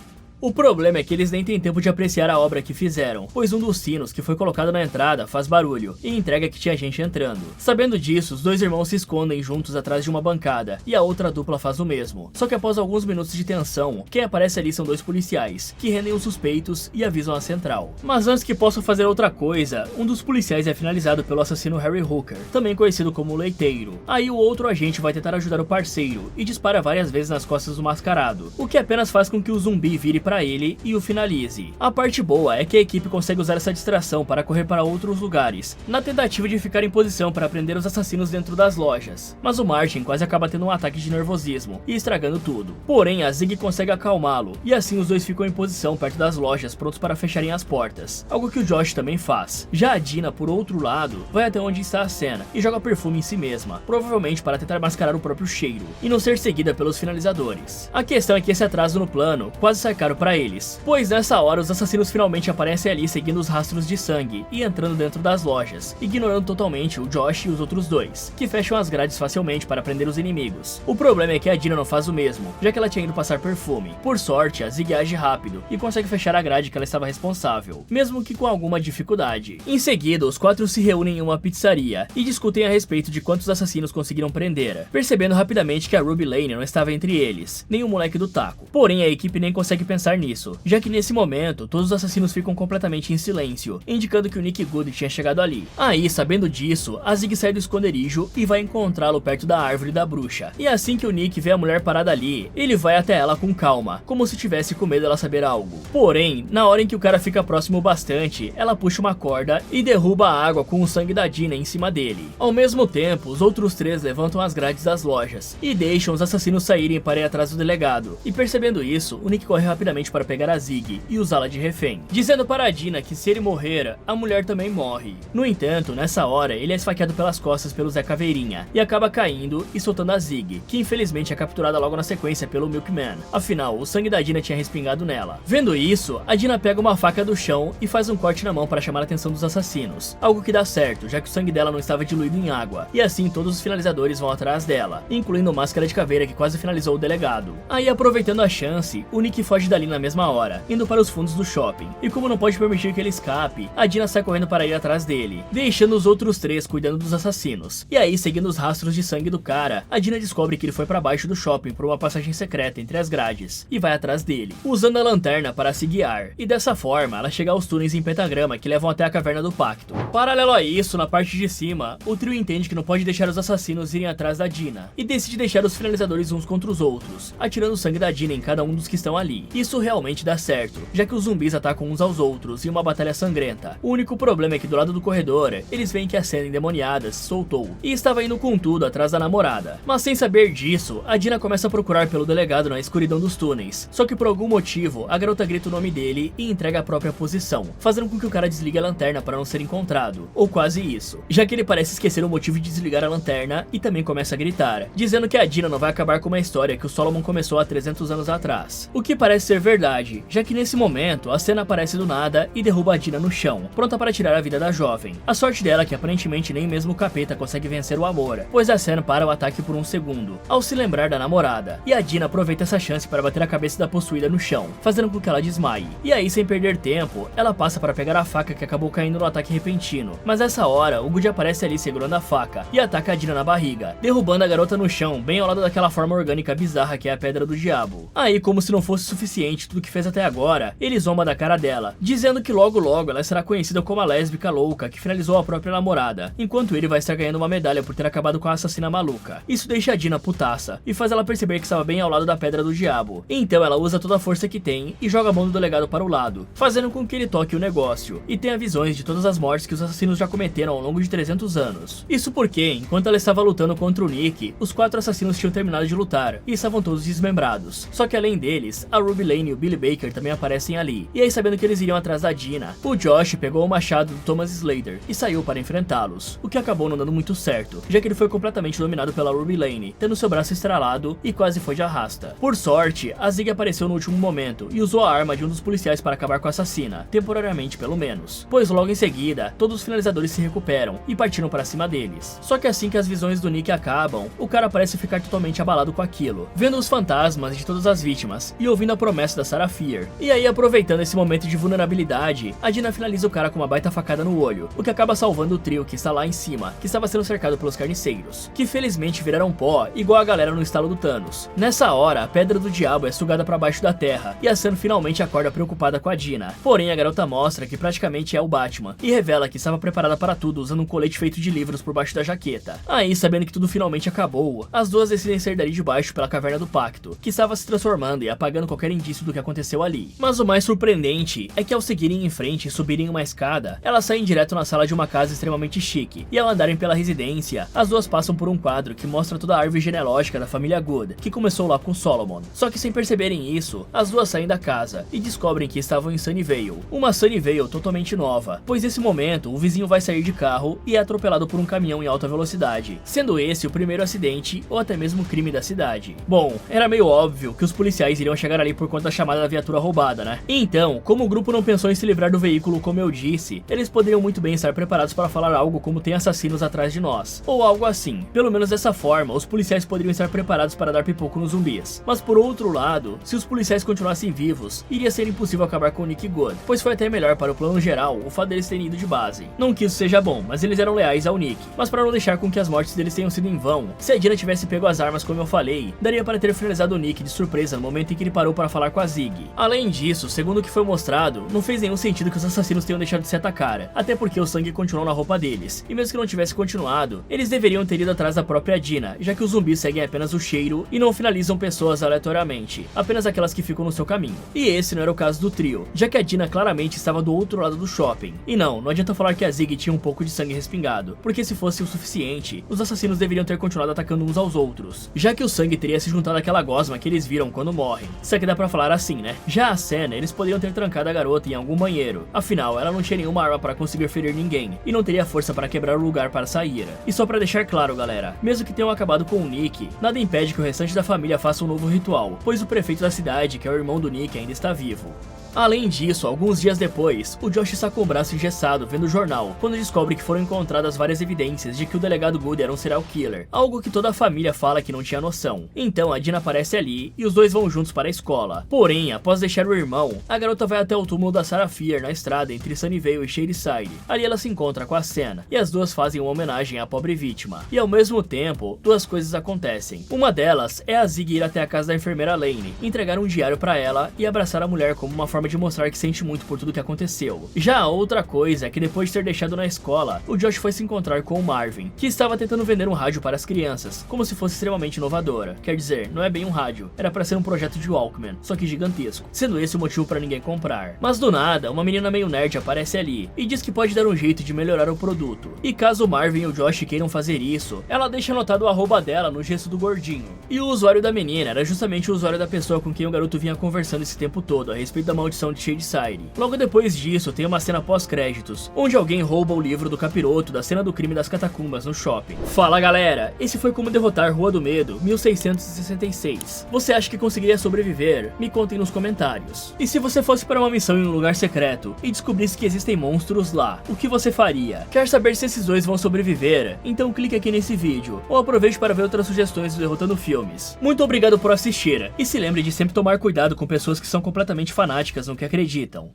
O problema é que eles nem têm tempo de apreciar a obra que fizeram, pois um dos sinos que foi colocado na entrada faz barulho e entrega que tinha gente entrando. Sabendo disso, os dois irmãos se escondem juntos atrás de uma bancada e a outra dupla faz o mesmo. Só que após alguns minutos de tensão, quem aparece ali são dois policiais, que rendem os suspeitos e avisam a central. Mas antes que possam fazer outra coisa, um dos policiais é finalizado pelo assassino Harry Hooker, também conhecido como o Leiteiro. Aí o outro agente vai tentar ajudar o parceiro e dispara várias vezes nas costas do mascarado, o que apenas faz com que o zumbi vire para ele e o finalize. A parte boa é que a equipe consegue usar essa distração para correr para outros lugares, na tentativa de ficar em posição para prender os assassinos dentro das lojas. Mas o Martin quase acaba tendo um ataque de nervosismo e estragando tudo. Porém, a Zig consegue acalmá-lo, e assim os dois ficam em posição perto das lojas, prontos para fecharem as portas, algo que o Josh também faz. Já a Dina, por outro lado, vai até onde está a cena e joga perfume em si mesma, provavelmente para tentar mascarar o próprio cheiro, e não ser seguida pelos finalizadores. A questão é que esse atraso no plano quase sai caro para eles, pois nessa hora os assassinos finalmente aparecem ali seguindo os rastros de sangue e entrando dentro das lojas, ignorando totalmente o Josh e os outros dois, que fecham as grades facilmente para prender os inimigos. O problema é que a Dina não faz o mesmo, já que ela tinha ido passar perfume. Por sorte, a Zig age rápido e consegue fechar a grade que ela estava responsável, mesmo que com alguma dificuldade. Em seguida, os quatro se reúnem em uma pizzaria e discutem a respeito de quantos assassinos conseguiram prender, percebendo rapidamente que a Ruby Lane não estava entre eles, nem o moleque do taco. Porém, a equipe nem consegue pensar nisso, já que nesse momento, todos os assassinos ficam completamente em silêncio, indicando que o Nick Good tinha chegado ali. Aí, sabendo disso, a Zig sai do esconderijo e vai encontrá-lo perto da árvore da bruxa. E assim que o Nick vê a mulher parada ali, ele vai até ela com calma, como se tivesse com medo dela saber algo. Porém, na hora em que o cara fica próximo bastante, ela puxa uma corda e derruba a água com o sangue da Dina em cima dele. Ao mesmo tempo, os outros três levantam as grades das lojas e deixam os assassinos saírem para ir atrás do delegado. E percebendo isso, o Nick corre rapidamente para pegar a Zig e usá-la de refém, dizendo para a Dina que se ele morrer, a mulher também morre. No entanto, nessa hora, ele é esfaqueado pelas costas pelo Zé Caveirinha e acaba caindo e soltando a Zig, que infelizmente é capturada logo na sequência pelo Milkman. Afinal, o sangue da Dina tinha respingado nela. Vendo isso, a Dina pega uma faca do chão e faz um corte na mão para chamar a atenção dos assassinos, algo que dá certo, já que o sangue dela não estava diluído em água, e assim todos os finalizadores vão atrás dela, incluindo o Máscara de Caveira, que quase finalizou o delegado. Aí, aproveitando a chance, o Nick foge dali na mesma hora, indo para os fundos do shopping, e como não pode permitir que ele escape, a Dina sai correndo para ir atrás dele, deixando os outros três cuidando dos assassinos. E aí, seguindo os rastros de sangue do cara, a Dina descobre que ele foi para baixo do shopping por uma passagem secreta entre as grades, e vai atrás dele, usando a lanterna para se guiar, e dessa forma ela chega aos túneis em pentagrama que levam até a caverna do pacto. Paralelo a isso, na parte de cima, o trio entende que não pode deixar os assassinos irem atrás da Dina, e decide deixar os finalizadores uns contra os outros, atirando o sangue da Dina em cada um dos que estão ali. Isso realmente dá certo, já que os zumbis atacam uns aos outros em uma batalha sangrenta. O único problema é que do lado do corredor, eles veem que a cena endemoniada se soltou e estava indo com tudo atrás da namorada. Mas sem saber disso, a Dina começa a procurar pelo delegado na escuridão dos túneis, só que por algum motivo, a garota grita o nome dele e entrega a própria posição, fazendo com que o cara desligue a lanterna para não ser encontrado, ou quase isso, já que ele parece esquecer o motivo de desligar a lanterna e também começa a gritar, dizendo que a Dina não vai acabar com uma história que o Solomon começou há 300 anos atrás, o que parece ser verdade, já que nesse momento a cena aparece do nada e derruba a Dina no chão, pronta para tirar a vida da jovem. A sorte dela é que aparentemente nem mesmo o capeta consegue vencer o amor, pois a Sam para o ataque por um segundo, ao se lembrar da namorada, e a Dina aproveita essa chance para bater a cabeça da possuída no chão, fazendo com que ela desmaie. E aí, sem perder tempo, ela passa para pegar a faca que acabou caindo no ataque repentino, mas nessa hora, o Good aparece ali segurando a faca e ataca a Dina na barriga, derrubando a garota no chão, bem ao lado daquela forma orgânica bizarra que é a Pedra do Diabo. Aí, como se não fosse suficiente tudo que fez até agora, ele zomba da cara dela, dizendo que logo logo ela será conhecida como a lésbica louca que finalizou a própria namorada, enquanto ele vai estar ganhando uma medalha por ter acabado com a assassina maluca. Isso deixa a Dina putaça e faz ela perceber que estava bem ao lado da Pedra do Diabo. Então ela usa toda a força que tem e joga a mão do delegado para o lado, fazendo com que ele toque o negócio e tenha visões de todas as mortes que os assassinos já cometeram ao longo de 300 anos. Isso porque, enquanto ela estava lutando contra o Nick, os 4 assassinos tinham terminado de lutar e estavam todos desmembrados. Só que além deles, a Ruby Lane Lane e o Billy Baker também aparecem ali. E aí, sabendo que eles iriam atrás da Dina, o Josh pegou o machado do Thomas Slater e saiu para enfrentá-los, o que acabou não dando muito certo, já que ele foi completamente dominado pela Ruby Lane, tendo seu braço estralado e quase foi de arrasta. Por sorte, a Zig apareceu no último momento e usou a arma de um dos policiais para acabar com a assassina, temporariamente pelo menos, pois logo em seguida, todos os finalizadores se recuperam e partiram para cima deles. Só que assim que as visões do Nick acabam, o cara parece ficar totalmente abalado com aquilo, vendo os fantasmas de todas as vítimas e ouvindo a promessa da Sarah Fier. E aí, aproveitando esse momento de vulnerabilidade, a Dina finaliza o cara com uma baita facada no olho, o que acaba salvando o trio que está lá em cima, que estava sendo cercado pelos carniceiros, que felizmente viraram pó igual a galera no estalo do Thanos. Nessa hora, a pedra do diabo é sugada para baixo da terra e a Sam finalmente acorda preocupada com a Dina. Porém, a garota mostra que praticamente é o Batman e revela que estava preparada para tudo usando um colete feito de livros por baixo da jaqueta. Aí, sabendo que tudo finalmente acabou, as duas decidem sair dali de baixo pela caverna do pacto, que estava se transformando e apagando qualquer indício do que aconteceu ali. Mas o mais surpreendente é que ao seguirem em frente e subirem uma escada, elas saem direto na sala de uma casa extremamente chique, e ao andarem pela residência, as duas passam por um quadro que mostra toda a árvore genealógica da família Good, que começou lá com Solomon. Só que sem perceberem isso, as duas saem da casa e descobrem que estavam em Sunnyvale, uma Sunnyvale totalmente nova, pois nesse momento o vizinho vai sair de carro e é atropelado por um caminhão em alta velocidade, sendo esse o primeiro acidente ou até mesmo crime da cidade. Bom, era meio óbvio que os policiais iriam chegar ali por conta da chamada da viatura roubada, né? Então, como o grupo não pensou em se livrar do veículo como eu disse, eles poderiam muito bem estar preparados para falar algo como tem assassinos atrás de nós, ou algo assim. Pelo menos dessa forma, os policiais poderiam estar preparados para dar pipoco nos zumbis. Mas por outro lado, se os policiais continuassem vivos, iria ser impossível acabar com o Nick Good, pois foi até melhor para o plano geral o fato deles terem ido de base. Não que isso seja bom, mas eles eram leais ao Nick. Mas para não deixar com que as mortes deles tenham sido em vão, se a Dina tivesse pego as armas como eu falei, daria para ter finalizado o Nick de surpresa no momento em que ele parou para falar com a Zig. Além disso, segundo o que foi mostrado, não fez nenhum sentido que os assassinos tenham deixado de se atacar, até porque o sangue continuou na roupa deles, e mesmo que não tivesse continuado, eles deveriam ter ido atrás da própria Dina, já que os zumbis seguem apenas o cheiro e não finalizam pessoas aleatoriamente, apenas aquelas que ficam no seu caminho. E esse não era o caso do trio, já que a Dina claramente estava do outro lado do shopping. E não adianta falar que a Zig tinha um pouco de sangue respingado, porque se fosse o suficiente, os assassinos deveriam ter continuado atacando uns aos outros, já que o sangue teria se juntado àquela gosma que eles viram quando morrem. Só que dá pra falar assim, né? Já a cena, eles poderiam ter trancado a garota em algum banheiro, afinal, ela não tinha nenhuma arma para conseguir ferir ninguém, e não teria força para quebrar o lugar para sair. E só pra deixar claro, galera, mesmo que tenham acabado com o Nick, nada impede que o restante da família faça um novo ritual, pois o prefeito da cidade, que é o irmão do Nick, ainda está vivo. Além disso, alguns dias depois, o Josh está com o braço engessado vendo o jornal, quando descobre que foram encontradas várias evidências de que o delegado Good era um serial killer, algo que toda a família fala que não tinha noção. Então a Dina aparece ali e os dois vão juntos para a escola. Porém, após deixar o irmão, a garota vai até o túmulo da Sarah Fier na estrada entre Sunnyvale e Shadyside. Ali ela se encontra com a Sam, e as duas fazem uma homenagem à pobre vítima. E ao mesmo tempo, duas coisas acontecem. Uma delas é a Zig ir até a casa da enfermeira Lane, entregar um diário para ela e abraçar a mulher como uma forma de mostrar que sente muito por tudo que aconteceu. Já a outra coisa é que depois de ter deixado na escola, o Josh foi se encontrar com o Marvin, que estava tentando vender um rádio para as crianças, como se fosse extremamente inovadora. Quer dizer, não é bem um rádio, era para ser um projeto de Walkman, só que gigantesco, sendo esse o motivo para ninguém comprar. Mas do nada, uma menina meio nerd aparece ali, e diz que pode dar um jeito de melhorar o produto. E caso o Marvin e o Josh queiram fazer isso, ela deixa anotado o arroba dela no gesto do gordinho. E o usuário da menina era justamente o usuário da pessoa com quem o garoto vinha conversando esse tempo todo, a respeito da maldição de Shadyside. Logo depois disso, tem uma cena pós-créditos, onde alguém rouba o livro do capiroto da cena do crime das catacumbas no shopping. Fala galera, esse foi Como Derrotar Rua do Medo, 1666. Você acha que conseguiria sobreviver? Me contem nos comentários. E se você fosse para uma missão em um lugar secreto e descobrisse que existem monstros lá, o que você faria? Quer saber se esses dois vão sobreviver? Então clique aqui nesse vídeo, ou aproveite para ver outras sugestões do Derrotando Filmes. Muito obrigado por assistir, e se lembre de sempre tomar cuidado com pessoas que são completamente fanáticas no que acreditam.